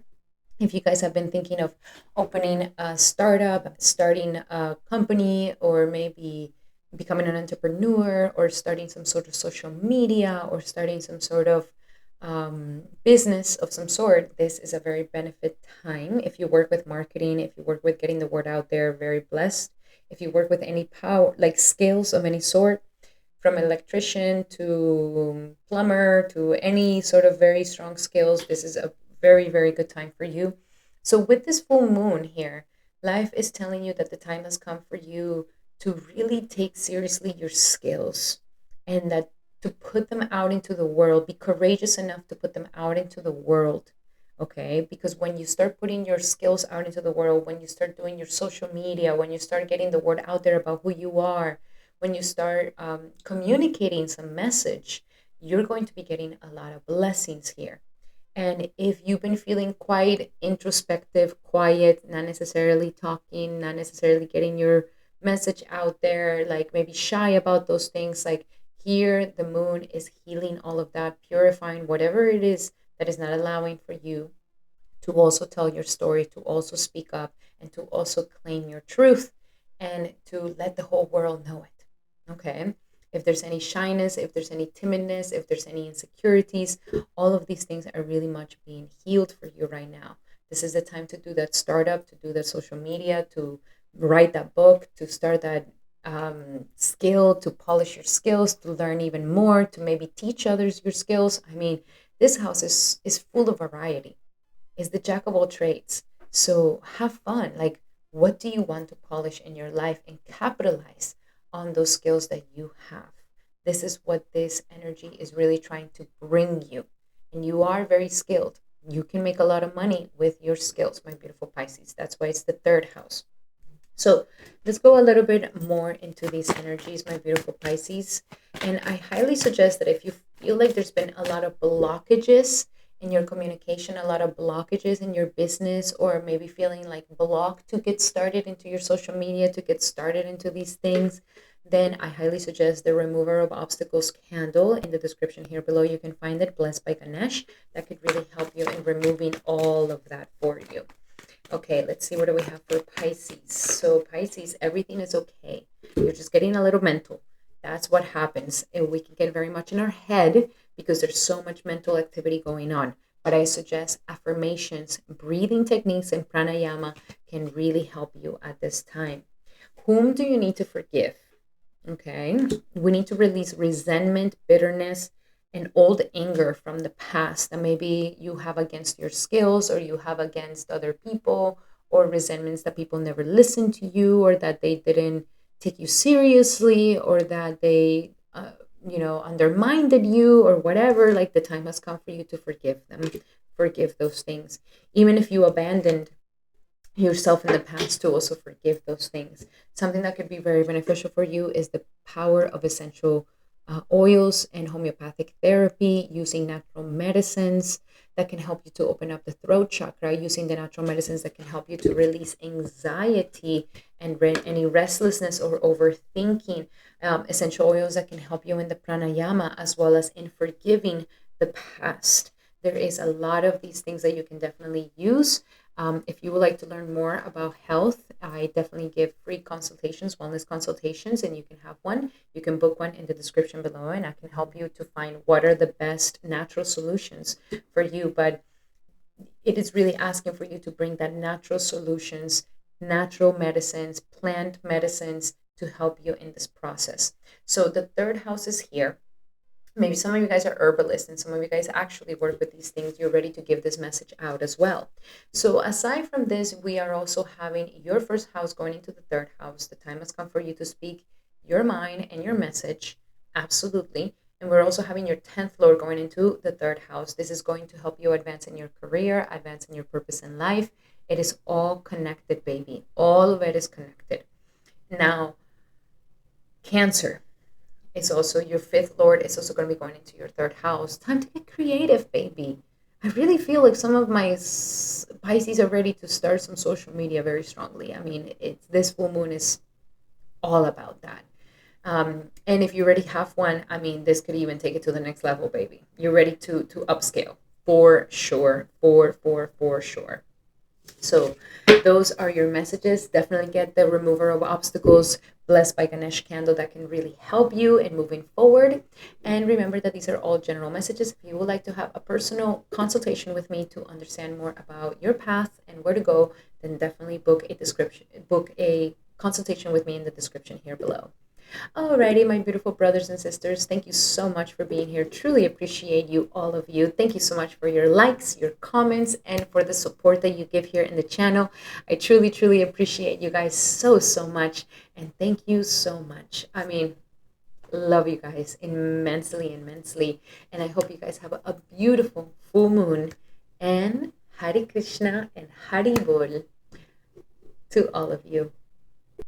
If you guys have been thinking of opening a startup, starting a company, or maybe becoming an entrepreneur, or starting some sort of social media, or starting some sort of business of some sort, this is a very benefit time. If you work with marketing, if you work with getting the word out there, very blessed. If you work with any power, like skills of any sort, from electrician to plumber to any sort of very strong skills, this is a very, very good time for you. So with this full moon here, life is telling you that the time has come for you to really take seriously your skills and that to put them out into the world. Be courageous enough to put them out into the world, okay? Because when you start putting your skills out into the world, when you start doing your social media, when you start getting the word out there about who you are, when you start communicating some message, you're going to be getting a lot of blessings here. And if you've been feeling quite introspective, quiet, not necessarily talking, not necessarily getting your message out there, like maybe shy about those things, like here, the moon is healing all of that, purifying whatever it is that is not allowing for you to also tell your story, to also speak up, and to also claim your truth. and to let the whole world know it. Okay. If there's any shyness, if there's any timidness, if there's any insecurities, all of these things are really much being healed for you right now. This is the time to do that startup, to do that social media, to write that book, to start that skill, to polish your skills, to learn even more, to maybe teach others your skills. I mean, this house is full of variety. Is the jack of all trades. So have fun. Like, what do you want to polish in your life and capitalize on those skills that you have? This is what this energy is really trying to bring you. And you are very skilled. You can make a lot of money with your skills, my beautiful Pisces. That's why it's the third house. So let's go a little bit more into these energies, my beautiful Pisces. And I highly suggest that if you feel like there's been a lot of blockages in your communication, a lot of blockages in your business, or maybe feeling like blocked to get started into your social media, to get started into these things, then I highly suggest the remover of obstacles candle in the description here below. You can find it, blessed by Ganesh. That could really help you in removing all of that for you. Okay, let's see, what do we have for Pisces? So Pisces, everything is okay. You're just getting a little mental. That's what happens. And we can get very much in our head because there's so much mental activity going on. But I suggest affirmations, breathing techniques, and pranayama can really help you at this time. Whom do you need to forgive? Okay, we need to release resentment, bitterness, and old anger from the past that maybe you have against your skills, or you have against other people, or resentments that people never listened to you, or that they didn't take you seriously, or that they undermined you, or whatever. Like, the time has come for you to forgive them, forgive those things. Even if you abandoned yourself in the past, to also forgive those things. Something that could be very beneficial for you is the power of essential oils and homeopathic therapy, using natural medicines that can help you to open up the throat chakra, using the natural medicines that can help you to release anxiety and any restlessness or overthinking, essential oils that can help you in the pranayama, as well as in forgiving the past. There is a lot of these things that you can definitely use. If you would like to learn more about health, I definitely give free consultations, wellness consultations, and you can have one. You can book one in the description below, and I can help you to find what are the best natural solutions for you. But it is really asking for you to bring that natural solutions, natural medicines, plant medicines to help you in this process. So the third house is here. Maybe some of you guys are herbalists and some of you guys actually work with these things. You're ready to give this message out as well. So aside from this, we are also having your first house going into the third house. The time has come for you to speak your mind and your message. Absolutely. And we're also having your 10th Lord going into the third house. This is going to help you advance in your career, advance in your purpose in life. It is all connected, baby. All of it is connected. Now, Cancer. It's also your fifth lord. It's also going to be going into your third house. Time to get creative, baby. I really feel like some of my Pisces are ready to start some social media very strongly. I mean, it's this full moon is all about that. And if you already have one, I mean, this could even take it to the next level, baby. You're ready to upscale for sure, for sure. So those are your messages. Definitely get the remover of obstacles, blessed by Ganesh candle, that can really help you in moving forward. And remember that these are all general messages. If you would like to have a personal consultation with me to understand more about your path and where to go, then definitely book a consultation with me in the description here below. Alrighty, my beautiful brothers and sisters, thank you so much for being here. Truly appreciate you, all of you. Thank you so much for your likes, your comments, and for the support that you give here in the channel. I truly, truly appreciate you guys so, so much. And thank you so much. I mean, love you guys immensely, immensely. And I hope you guys have a beautiful full moon. And Hare Krishna and Hari Bol to all of you.